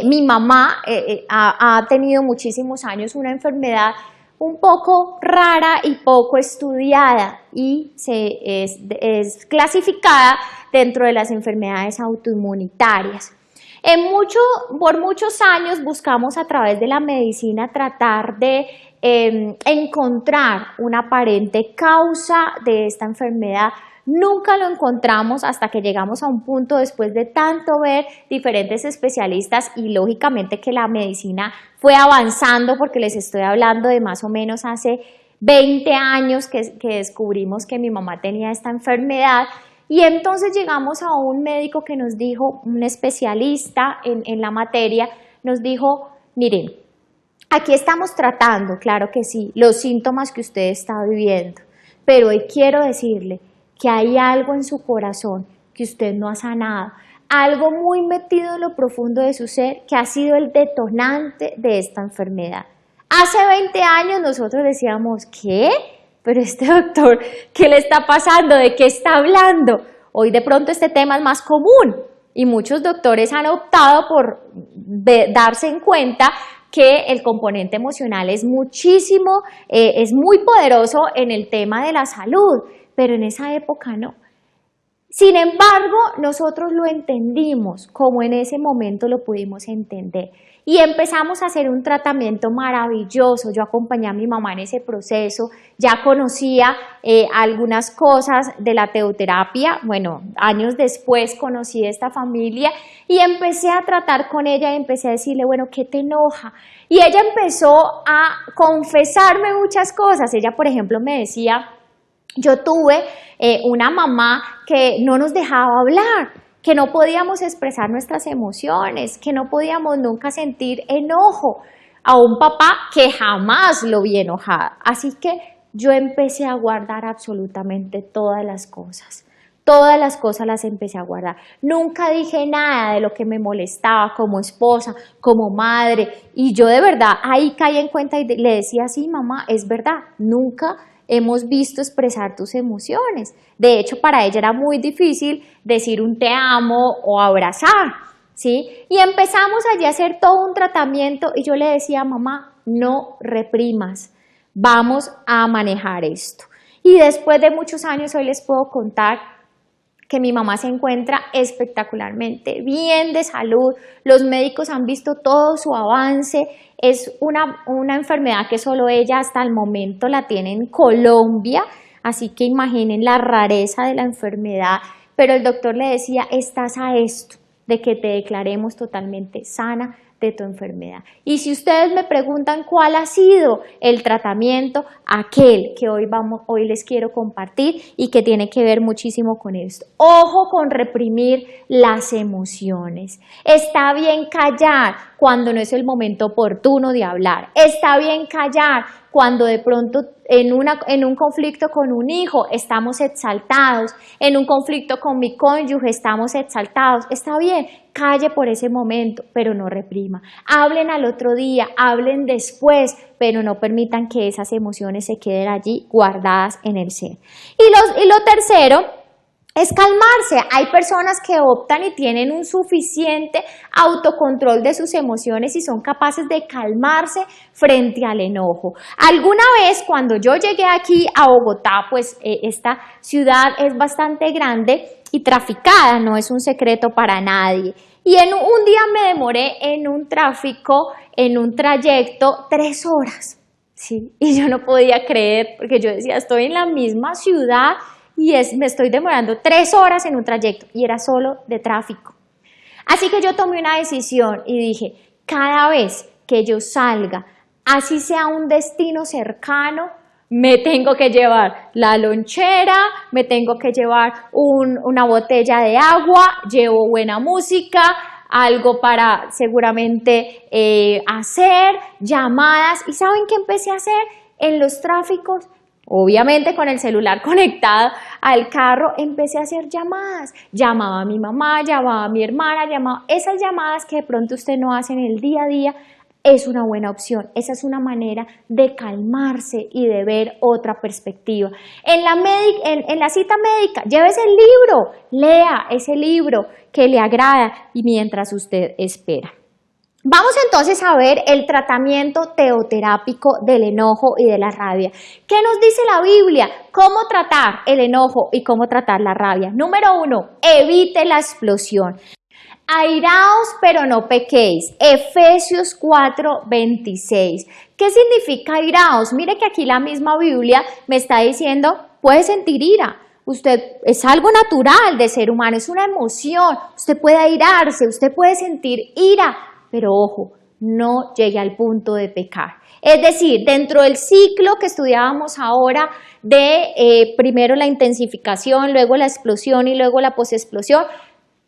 mi mamá ha tenido muchísimos años una enfermedad un poco rara y poco estudiada y es clasificada dentro de las enfermedades autoinmunitarias. Por muchos años buscamos a través de la medicina tratar de encontrar una aparente causa de esta enfermedad. Nunca lo encontramos hasta que llegamos a un punto después de tanto ver diferentes especialistas y lógicamente que la medicina fue avanzando, porque les estoy hablando de más o menos hace 20 años que descubrimos que mi mamá tenía esta enfermedad. Y entonces llegamos a un médico que nos dijo, un especialista en la materia, nos dijo, miren, aquí estamos tratando, claro que sí, los síntomas que usted está viviendo, pero hoy quiero decirle que hay algo en su corazón que usted no ha sanado, algo muy metido en lo profundo de su ser que ha sido el detonante de esta enfermedad. Hace 20 años nosotros decíamos, ¿qué? Pero este doctor, ¿qué le está pasando? ¿De qué está hablando? Hoy de pronto este tema es más común y muchos doctores han optado por darse en cuenta que el componente emocional es muchísimo, es muy poderoso en el tema de la salud, pero en esa época no. Sin embargo, nosotros lo entendimos como en ese momento lo pudimos entender y empezamos a hacer un tratamiento maravilloso. Yo acompañé a mi mamá en ese proceso, ya conocía algunas cosas de la teoterapia, bueno, años después conocí de esta familia y empecé a tratar con ella y empecé a decirle, bueno, ¿qué te enoja? Y ella empezó a confesarme muchas cosas. Ella, por ejemplo, me decía, yo tuve una mamá que no nos dejaba hablar, que no podíamos expresar nuestras emociones, que no podíamos nunca sentir enojo, a un papá que jamás lo vi enojado. Así que yo empecé a guardar absolutamente todas las cosas las empecé a guardar. Nunca dije nada de lo que me molestaba como esposa, como madre, y yo de verdad ahí caí en cuenta y le decía, sí mamá, es verdad, nunca hemos visto expresar tus emociones. De hecho, para ella era muy difícil decir un te amo o abrazar, ¿sí? Y empezamos allí a hacer todo un tratamiento y yo le decía, mamá, no reprimas, vamos a manejar esto. Y después de muchos años hoy les puedo contar que mi mamá se encuentra espectacularmente bien de salud, los médicos han visto todo su avance, es una enfermedad que solo ella hasta el momento la tiene en Colombia, así que imaginen la rareza de la enfermedad, pero el doctor le decía, estás a esto, de que te declaremos totalmente sana de tu enfermedad. Y si ustedes me preguntan cuál ha sido el tratamiento, aquel que hoy les quiero compartir y que tiene que ver muchísimo con esto. Ojo con reprimir las emociones. Está bien callar cuando no es el momento oportuno de hablar. Está bien callar cuando de pronto en un conflicto con un hijo estamos exaltados, en un conflicto con mi cónyuge estamos exaltados. Está bien, calle por ese momento, pero no reprima. Hablen al otro día, hablen después, pero no permitan que esas emociones se queden allí guardadas en el ser. Y lo tercero es calmarse. Hay personas que optan y tienen un suficiente autocontrol de sus emociones y son capaces de calmarse frente al enojo. Alguna vez cuando yo llegué aquí a Bogotá, pues esta ciudad es bastante grande y traficada, no es un secreto para nadie. Y un día me demoré en un tráfico, en un trayecto, 3 horas. ¿Sí? Y yo no podía creer, porque yo decía, estoy en la misma ciudad y me estoy demorando 3 horas en un trayecto y era solo de tráfico. Así que yo tomé una decisión y dije, cada vez que yo salga, así sea un destino cercano, me tengo que llevar la lonchera, me tengo que llevar una botella de agua, llevo buena música, algo para seguramente hacer, llamadas. ¿Y saben qué empecé a hacer en los tráficos? Obviamente con el celular conectado al carro empecé a hacer llamadas, llamaba a mi mamá, llamaba a mi hermana, llamaba esas llamadas que de pronto usted no hace en el día a día, es una buena opción, esa es una manera de calmarse y de ver otra perspectiva. En la cita médica, llévese el libro, lea ese libro que le agrada y mientras usted espera. Vamos entonces a ver el tratamiento teoterápico del enojo y de la rabia. ¿Qué nos dice la Biblia? ¿Cómo tratar el enojo y cómo tratar la rabia? Número 1, evite la explosión. Airaos, pero no pequéis. Efesios 4:26. ¿Qué significa airaos? Mire que aquí la misma Biblia me está diciendo, puede sentir ira. Usted es algo natural de ser humano, es una emoción. Usted puede airarse, usted puede sentir ira. Pero ojo, no llegue al punto de pecar. Es decir, dentro del ciclo que estudiábamos ahora de primero la intensificación, luego la explosión y luego la posexplosión,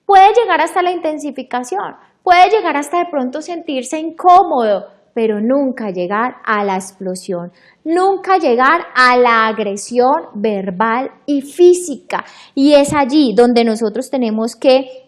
puede llegar hasta la intensificación, puede llegar hasta de pronto sentirse incómodo, pero nunca llegar a la explosión, nunca llegar a la agresión verbal y física. Y es allí donde nosotros tenemos que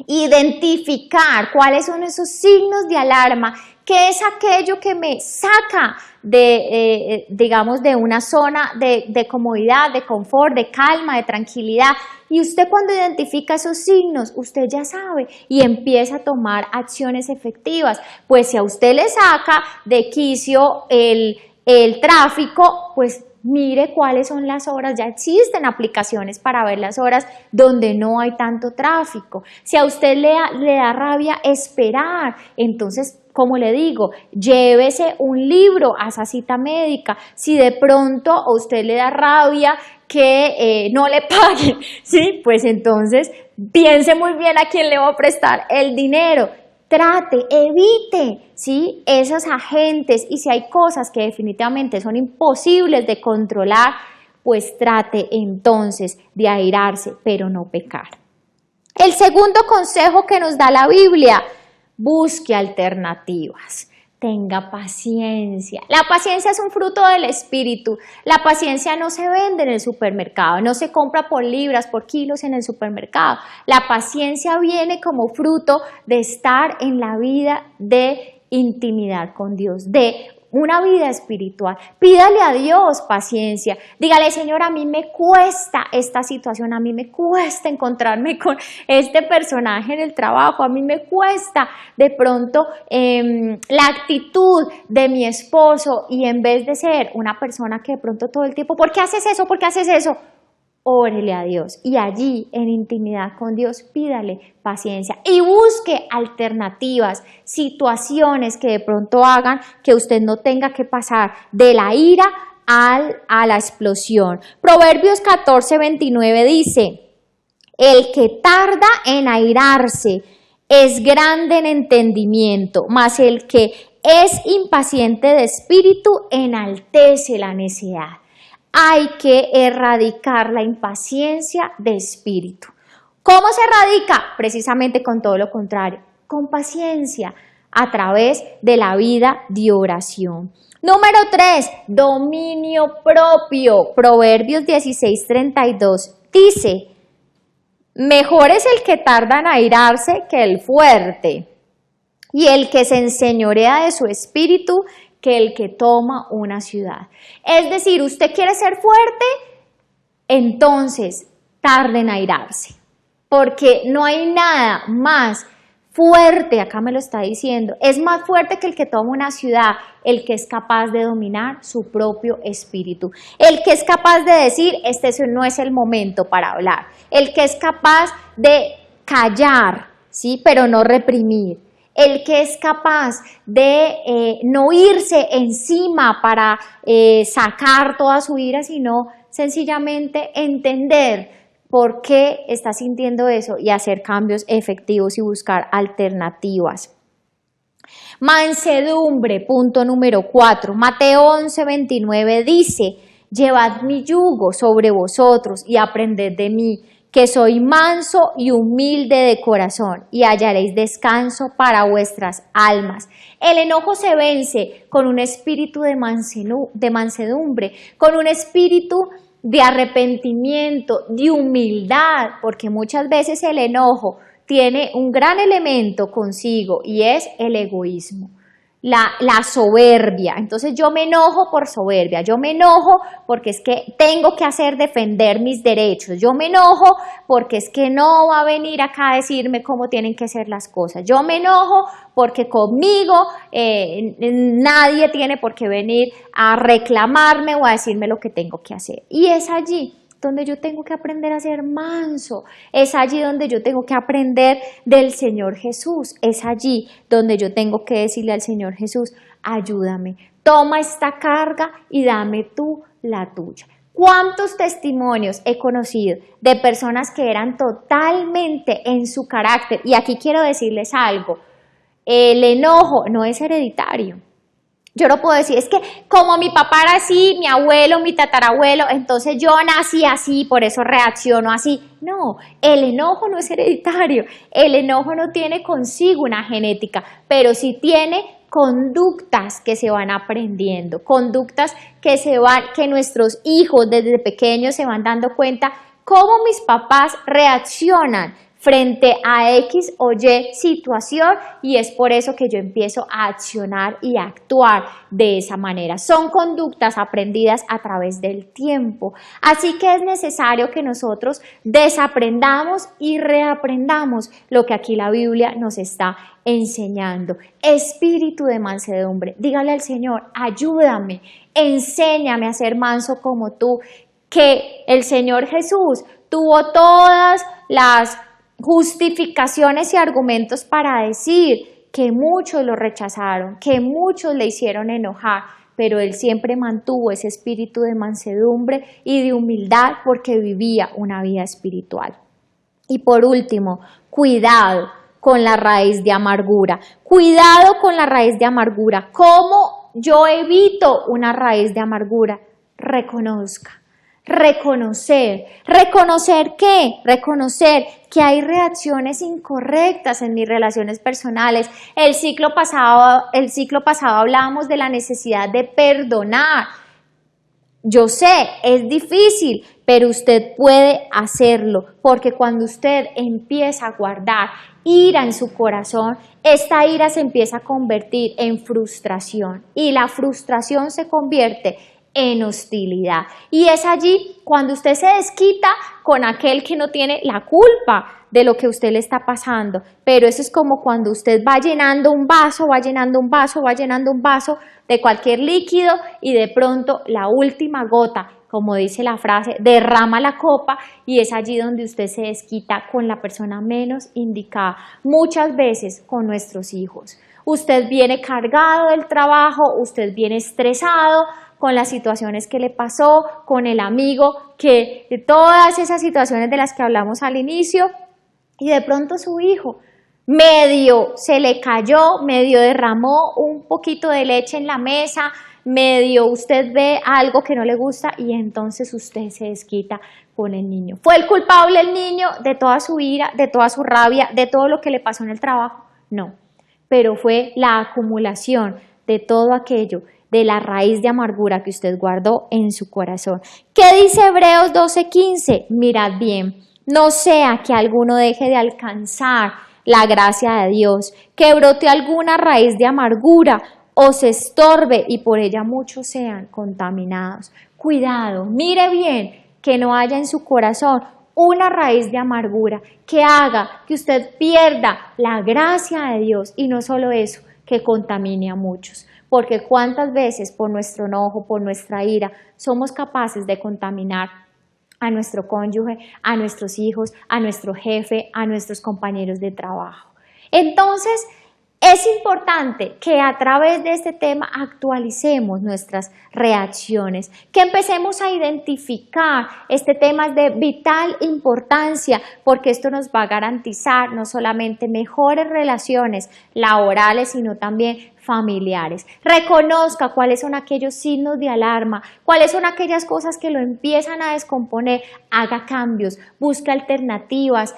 identificar cuáles son esos signos de alarma, qué es aquello que me saca de, digamos, de una zona de comodidad, de confort, de calma, de tranquilidad. Y usted cuando identifica esos signos, usted ya sabe y empieza a tomar acciones efectivas. Pues si a usted le saca de quicio el tráfico, pues mire cuáles son las horas, ya existen aplicaciones para ver las horas donde no hay tanto tráfico. Si a usted le da rabia esperar, entonces, como le digo, llévese un libro a esa cita médica. Si de pronto a usted le da rabia que no le paguen, ¿sí? Pues entonces piense muy bien a quién le va a prestar el dinero. Trate, evite, ¿sí? Esos agentes, y si hay cosas que definitivamente son imposibles de controlar, pues trate entonces de airarse, pero no pecar. El segundo consejo que nos da la Biblia, busque alternativas. Tenga paciencia. La paciencia es un fruto del espíritu. La paciencia no se vende en el supermercado, no se compra por libras, por kilos en el supermercado. La paciencia viene como fruto de estar en la vida de intimidad con Dios, de una vida espiritual. Pídale a Dios paciencia. Dígale, Señor, a mí me cuesta esta situación, a mí me cuesta encontrarme con este personaje en el trabajo, a mí me cuesta de pronto la actitud de mi esposo, y en vez de ser una persona que de pronto todo el tiempo, ¿por qué haces eso? ¿Por qué haces eso? Órele a Dios, y allí en intimidad con Dios pídale paciencia y busque alternativas, situaciones que de pronto hagan que usted no tenga que pasar de la ira a la explosión. Proverbios 14:29 dice: el que tarda en airarse es grande en entendimiento, mas el que es impaciente de espíritu enaltece la necedad. Hay que erradicar la impaciencia de espíritu. ¿Cómo se erradica? Precisamente con todo lo contrario, con paciencia, a través de la vida de oración. Número 3, dominio propio. Proverbios 16:32 dice: mejor es el que tarda en airarse que el fuerte, y el que se enseñorea de su espíritu que el que toma una ciudad. Es decir, usted quiere ser fuerte, entonces tarde en airarse, porque no hay nada más fuerte, acá me lo está diciendo, es más fuerte que el que toma una ciudad, el que es capaz de dominar su propio espíritu, el que es capaz de decir, este no es el momento para hablar, el que es capaz de callar, ¿sí? Pero no reprimir, el que es capaz de no irse encima para sacar toda su ira, sino sencillamente entender por qué está sintiendo eso y hacer cambios efectivos y buscar alternativas. Mansedumbre, punto número 4. Mateo 11:29 dice: llevad mi yugo sobre vosotros y aprended de mí, que soy manso y humilde de corazón, y hallaréis descanso para vuestras almas. El enojo se vence con un espíritu de mansedumbre, con un espíritu de arrepentimiento, de humildad, porque muchas veces el enojo tiene un gran elemento consigo y es el egoísmo. La soberbia. Entonces yo me enojo por soberbia, yo me enojo porque es que tengo que defender mis derechos, yo me enojo porque es que no va a venir acá a decirme cómo tienen que ser las cosas, yo me enojo porque conmigo nadie tiene por qué venir a reclamarme o a decirme lo que tengo que hacer. Y es allí donde yo tengo que aprender a ser manso, es allí donde yo tengo que aprender del Señor Jesús, es allí donde yo tengo que decirle al Señor Jesús: ayúdame, toma esta carga y dame tú la tuya. ¿Cuántos testimonios he conocido de personas que eran totalmente en su carácter? Y aquí quiero decirles algo, el enojo no es hereditario. Yo no puedo decir, es que como mi papá era así, mi abuelo, mi tatarabuelo, entonces yo nací así, por eso reacciono así. No, el enojo no es hereditario, el enojo no tiene consigo una genética, pero sí tiene conductas que se van aprendiendo, conductas que nuestros hijos desde pequeños se van dando cuenta cómo mis papás reaccionan frente a X o Y situación, y es por eso que yo empiezo a accionar y a actuar de esa manera. Son conductas aprendidas a través del tiempo. Así que es necesario que nosotros desaprendamos y reaprendamos lo que aquí la Biblia nos está enseñando. Espíritu de mansedumbre. Dígale al Señor: ayúdame, enséñame a ser manso como tú. Que el Señor Jesús tuvo todas las justificaciones y argumentos para decir que muchos lo rechazaron, que muchos le hicieron enojar, pero él siempre mantuvo ese espíritu de mansedumbre y de humildad porque vivía una vida espiritual. Y por último, cuidado con la raíz de amargura. Cuidado con la raíz de amargura. ¿Cómo yo evito una raíz de amargura? Reconozca. Reconocer ¿qué? Reconocer que hay reacciones incorrectas en mis relaciones personales. El ciclo pasado hablábamos de la necesidad de perdonar. Yo sé, es difícil, pero usted puede hacerlo, porque cuando usted empieza a guardar ira en su corazón, esta ira se empieza a convertir en frustración y la frustración se convierte en hostilidad. Y es allí cuando usted se desquita con aquel que no tiene la culpa de lo que a usted le está pasando. Pero eso es como cuando usted va llenando un vaso, va llenando un vaso, va llenando un vaso de cualquier líquido y de pronto la última gota, como dice la frase, derrama la copa y es allí donde usted se desquita con la persona menos indicada. Muchas veces con nuestros hijos. Usted viene cargado del trabajo, usted viene estresado con las situaciones que le pasó, con el amigo, que de todas esas situaciones de las que hablamos al inicio, y de pronto su hijo medio se le cayó, medio derramó un poquito de leche en la mesa, medio usted ve algo que no le gusta y entonces usted se desquita con el niño. ¿Fue el culpable el niño de toda su ira, de toda su rabia, de todo lo que le pasó en el trabajo? No, pero fue la acumulación de todo aquello, de la raíz de amargura que usted guardó en su corazón. ¿Qué dice Hebreos 12:15? Mirad bien, no sea que alguno deje de alcanzar la gracia de Dios, que brote alguna raíz de amargura o se estorbe y por ella muchos sean contaminados. Cuidado, mire bien que no haya en su corazón una raíz de amargura que haga que usted pierda la gracia de Dios y no solo eso, que contamine a muchos. Porque cuántas veces por nuestro enojo, por nuestra ira, somos capaces de contaminar a nuestro cónyuge, a nuestros hijos, a nuestro jefe, a nuestros compañeros de trabajo. Entonces, es importante que a través de este tema actualicemos nuestras reacciones, que empecemos a identificar este tema es de vital importancia porque esto nos va a garantizar no solamente mejores relaciones laborales, sino también familiares. Reconozca cuáles son aquellos signos de alarma, cuáles son aquellas cosas que lo empiezan a descomponer, haga cambios, busque alternativas,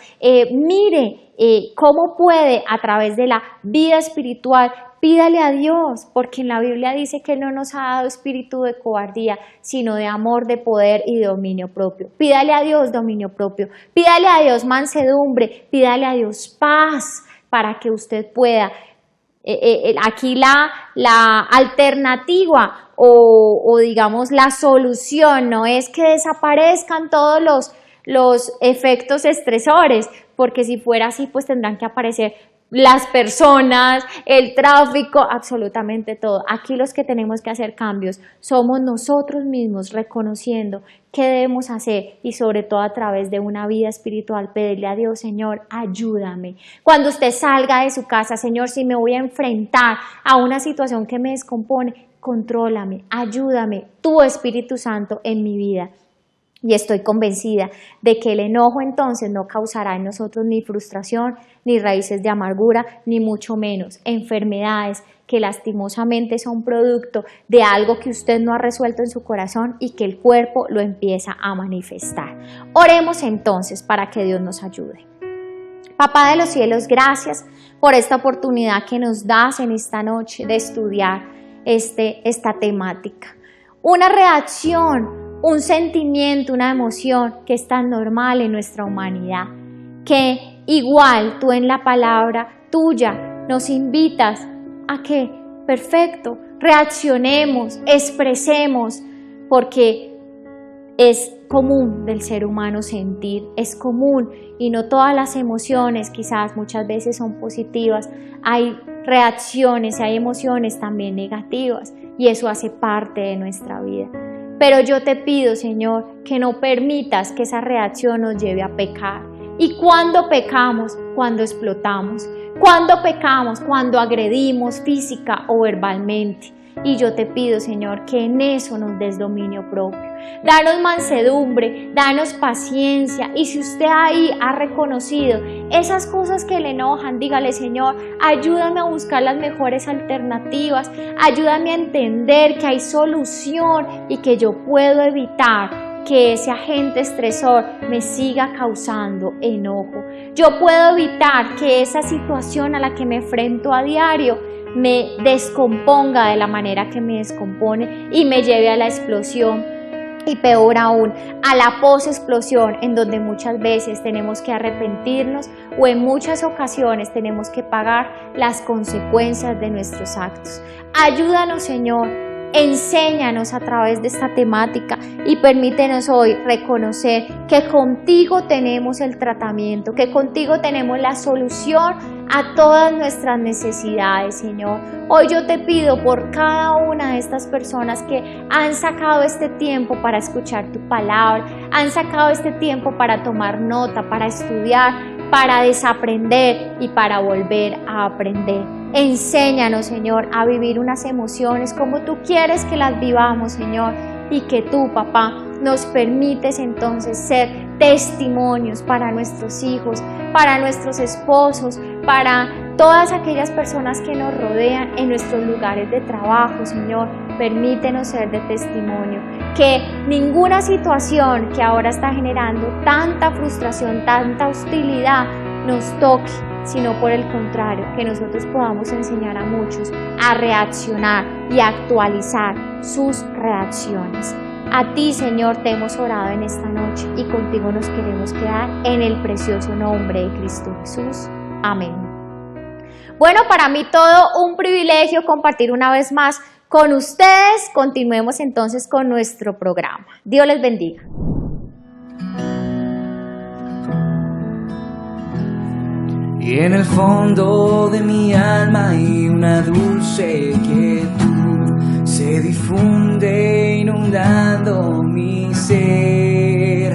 mire cómo puede a través de la vida espiritual, pídale a Dios, porque en la Biblia dice que Él no nos ha dado espíritu de cobardía, sino de amor, de poder y de dominio propio. Pídale a Dios dominio propio, pídale a Dios mansedumbre, pídale a Dios paz para que usted pueda. Aquí la alternativa o digamos la solución no es que desaparezcan todos los efectos estresores, porque si fuera así pues tendrán que aparecer las personas, el tráfico, absolutamente todo. Aquí los que tenemos que hacer cambios somos nosotros mismos, reconociendo qué debemos hacer y sobre todo a través de una vida espiritual, pedirle a Dios, Señor, ayúdame. Cuando usted salga de su casa, Señor, si me voy a enfrentar a una situación que me descompone, contrólame, ayúdame, tu Espíritu Santo en mi vida. Y estoy convencida de que el enojo entonces no causará en nosotros ni frustración, ni raíces de amargura, ni mucho menos enfermedades que lastimosamente son producto de algo que usted no ha resuelto en su corazón y que el cuerpo lo empieza a manifestar. Oremos entonces para que Dios nos ayude. Papá de los cielos, gracias por esta oportunidad que nos das en esta noche de estudiar esta temática. Una reacción, un sentimiento, una emoción que es tan normal en nuestra humanidad, que igual tú en la palabra tuya nos invitas a que, perfecto, reaccionemos, expresemos, porque es común del ser humano sentir, es común y no todas las emociones quizás muchas veces son positivas, hay reacciones y hay emociones también negativas y eso hace parte de nuestra vida. Pero yo te pido, Señor, que no permitas que esa reacción nos lleve a pecar. ¿Y cuándo pecamos? Cuando explotamos. ¿Cuándo pecamos? Cuando agredimos física o verbalmente. Y yo te pido, Señor, que en eso nos des dominio propio. Danos mansedumbre, danos paciencia. Y si usted ahí ha reconocido esas cosas que le enojan, dígale, Señor, ayúdame a buscar las mejores alternativas. Ayúdame a entender que hay solución y que yo puedo evitar que ese agente estresor me siga causando enojo. Yo puedo evitar que esa situación a la que me enfrento a diario me descomponga de la manera que me descompone y me lleve a la explosión. y peor aún, a la post-explosión, en donde muchas veces tenemos que arrepentirnos o en muchas ocasiones tenemos que pagar las consecuencias de nuestros actos. Ayúdanos, Señor, enséñanos a través de esta temática y permítenos hoy reconocer que contigo tenemos el tratamiento, que contigo tenemos la solución a todas nuestras necesidades, Señor. Hoy yo te pido por cada una de estas personas que han sacado este tiempo para escuchar tu palabra, han sacado este tiempo para tomar nota, para estudiar, para desaprender y para volver a aprender. Enséñanos, Señor, a vivir unas emociones como tú quieres que las vivamos, Señor, y que tú, papá, nos permites entonces ser testimonios para nuestros hijos, para nuestros esposos, para todas aquellas personas que nos rodean en nuestros lugares de trabajo, Señor. Permítenos ser de testimonio, que ninguna situación que ahora está generando tanta frustración, tanta hostilidad nos toque, sino por el contrario, que nosotros podamos enseñar a muchos a reaccionar y a actualizar sus reacciones. A ti, Señor, te hemos orado en esta noche y contigo nos queremos quedar en el precioso nombre de Cristo Jesús. Amén. Bueno, para mí todo un privilegio compartir una vez más con ustedes. Continuemos entonces con nuestro programa. Dios les bendiga. Y en el fondo de mi alma hay una dulce quietud, se difunde inundando mi ser.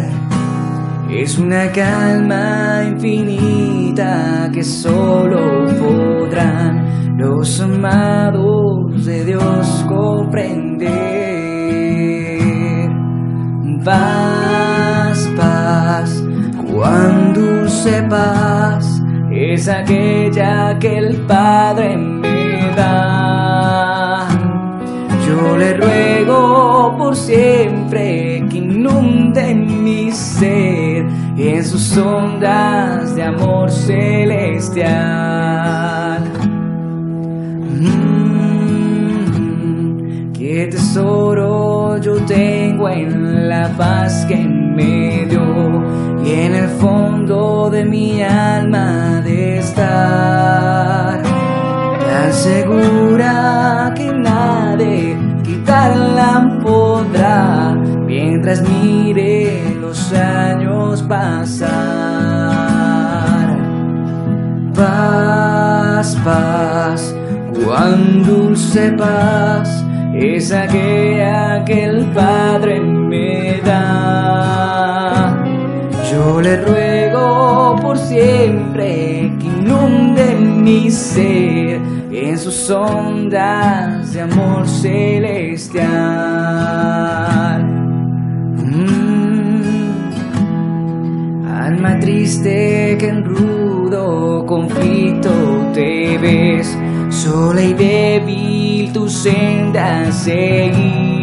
Es una calma infinita que solo podrán los amados de Dios comprender. Paz, paz, cuán dulce paz es aquella que el Padre me da. Yo le ruego por siempre que inunde mi ser en sus ondas de amor celestial. Qué tesoro yo tengo en la paz que me dio, y en el fondo de mi alma de estar tan segura que nadie quitarla podrá, mientras mire los años pasar. Paz, paz, cuán dulce paz es aquella que el Padre me da. Yo le ruego por siempre que inunde mi ser en sus ondas de amor celestial. Alma triste que en rudo conflicto te ves, sola y débil tu senda seguir.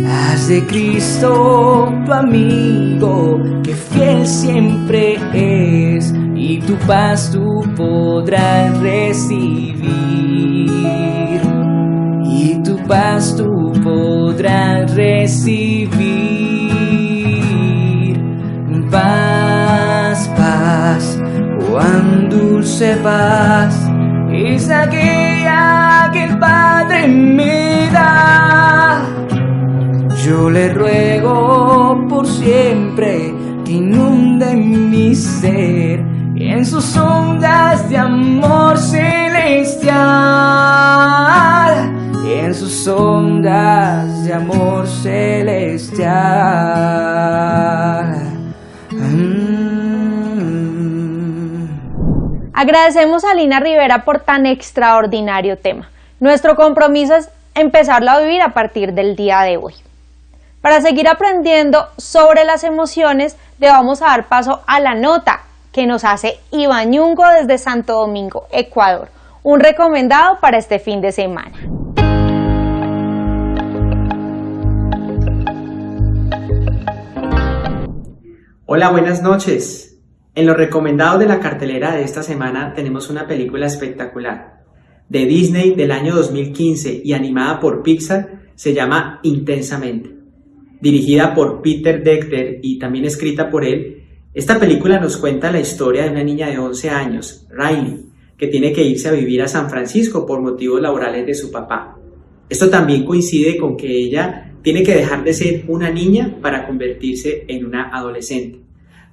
Haz de Cristo tu amigo, que fiel siempre es, y tu paz tú podrás recibir. Y tu paz tú podrás recibir. Paz, paz, cuán dulce paz es aquella que el Padre me da. Yo le ruego por siempre que inunde mi ser en sus ondas de amor celestial, en sus ondas de amor celestial. Agradecemos a Lina Rivera por tan extraordinario tema. Nuestro compromiso es empezarlo a vivir a partir del día de hoy. Para seguir aprendiendo sobre las emociones, le vamos a dar paso a la nota que nos hace Iván Ñungo desde Santo Domingo, Ecuador. Un recomendado para este fin de semana. Hola, buenas noches. En los recomendados de la cartelera de esta semana tenemos una película espectacular de Disney del año 2015 y animada por Pixar. Se llama Intensamente. Dirigida por Peter Dechter y también escrita por él, esta película nos cuenta la historia de una niña de 11 años, Riley, que tiene que irse a vivir a San Francisco por motivos laborales de su papá. Esto también coincide con que ella tiene que dejar de ser una niña para convertirse en una adolescente.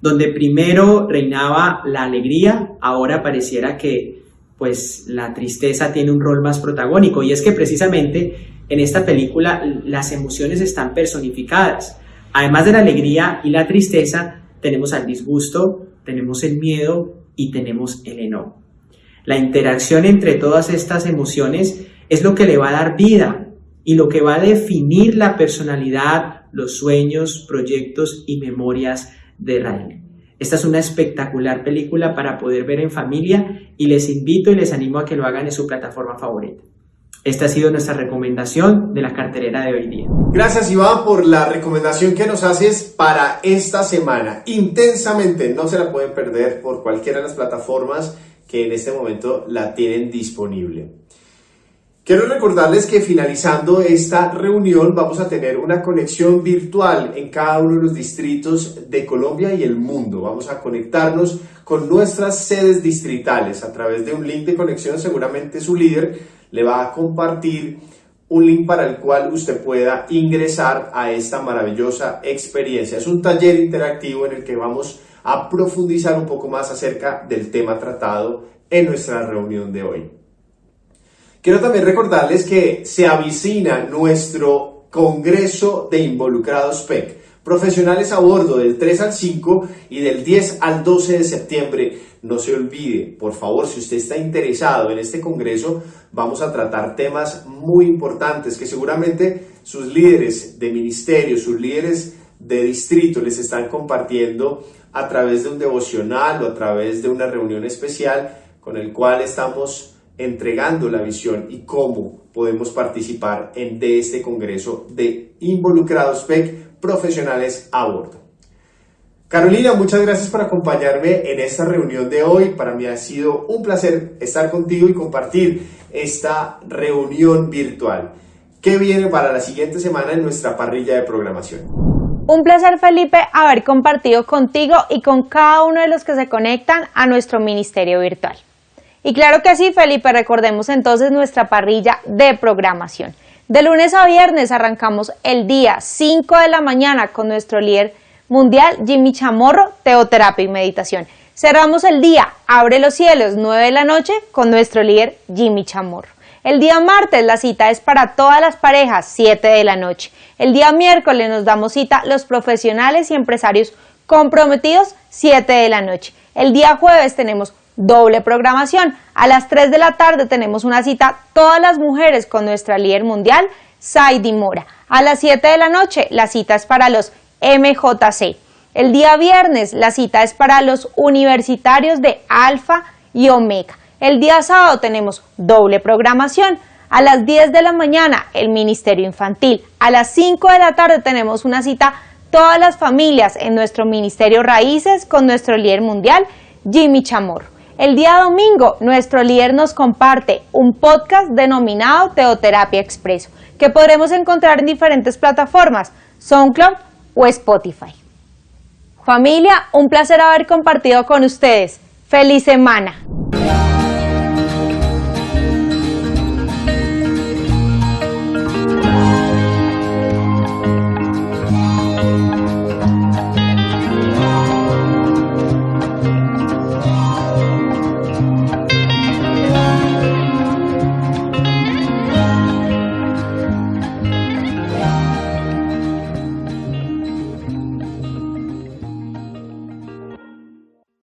Donde primero reinaba la alegría, ahora pareciera que pues la tristeza tiene un rol más protagónico, y es que precisamente en esta película las emociones están personificadas. Además de la alegría y la tristeza, tenemos al disgusto, tenemos el miedo y tenemos el enojo. La interacción entre todas estas emociones es lo que le va a dar vida y lo que va a definir la personalidad, los sueños, proyectos y memorias de Riley. Esta es una espectacular película para poder ver en familia y les invito y les animo a que lo hagan en su plataforma favorita. Esta ha sido nuestra recomendación de la cartelera de hoy día. Gracias, Iván, por la recomendación que nos haces para esta semana. Intensamente, no se la pueden perder por cualquiera de las plataformas que en este momento la tienen disponible. Quiero recordarles que finalizando esta reunión vamos a tener una conexión virtual en cada uno de los distritos de Colombia y el mundo. Vamos a conectarnos con nuestras sedes distritales a través de un link de conexión. Seguramente su líder le va a compartir un link para el cual usted pueda ingresar a esta maravillosa experiencia. Es un taller interactivo en el que vamos a profundizar un poco más acerca del tema tratado en nuestra reunión de hoy. Quiero también recordarles que se avecina nuestro Congreso de Involucrados PEC, profesionales a bordo, del 3 al 5 y del 10 al 12 de septiembre. No se olvide, por favor, si usted está interesado en este congreso, vamos a tratar temas muy importantes que seguramente sus líderes de ministerio, sus líderes de distrito les están compartiendo a través de un devocional o a través de una reunión especial con el cual estamos entregando la visión y cómo podemos participar de este congreso de Involucrados PEC, profesionales a bordo. Carolina, muchas gracias por acompañarme en esta reunión de hoy. Para mí ha sido un placer estar contigo y compartir esta reunión virtual. ¿Qué viene para la siguiente semana en nuestra parrilla de programación? Un placer, Felipe, haber compartido contigo y con cada uno de los que se conectan a nuestro ministerio virtual. Y claro que sí, Felipe, recordemos entonces nuestra parrilla de programación. De lunes a viernes arrancamos el día 5 de la mañana con nuestro líder mundial Jimmy Chamorro, teoterapia y meditación. Cerramos el día Abre los cielos, 9 de la noche con nuestro líder Jimmy Chamorro. El día martes la cita es para todas las parejas, 7 de la noche. El día miércoles nos damos cita los profesionales y empresarios comprometidos, 7 de la noche. El día jueves tenemos doble programación. A las 3 de la tarde tenemos una cita todas las mujeres con nuestra líder mundial, Saidi Mora. A las 7 de la noche la cita es para los MJC. El día viernes la cita es para los universitarios de Alfa y Omega. El día sábado tenemos doble programación. A las 10 de la mañana el Ministerio Infantil. A las 5 de la tarde tenemos una cita todas las familias en nuestro Ministerio Raíces con nuestro líder mundial, Jimmy Chamorro. El día domingo, nuestro líder nos comparte un podcast denominado Teoterapia Expreso, que podremos encontrar en diferentes plataformas, SoundCloud o Spotify. Familia, un placer haber compartido con ustedes. ¡Feliz semana!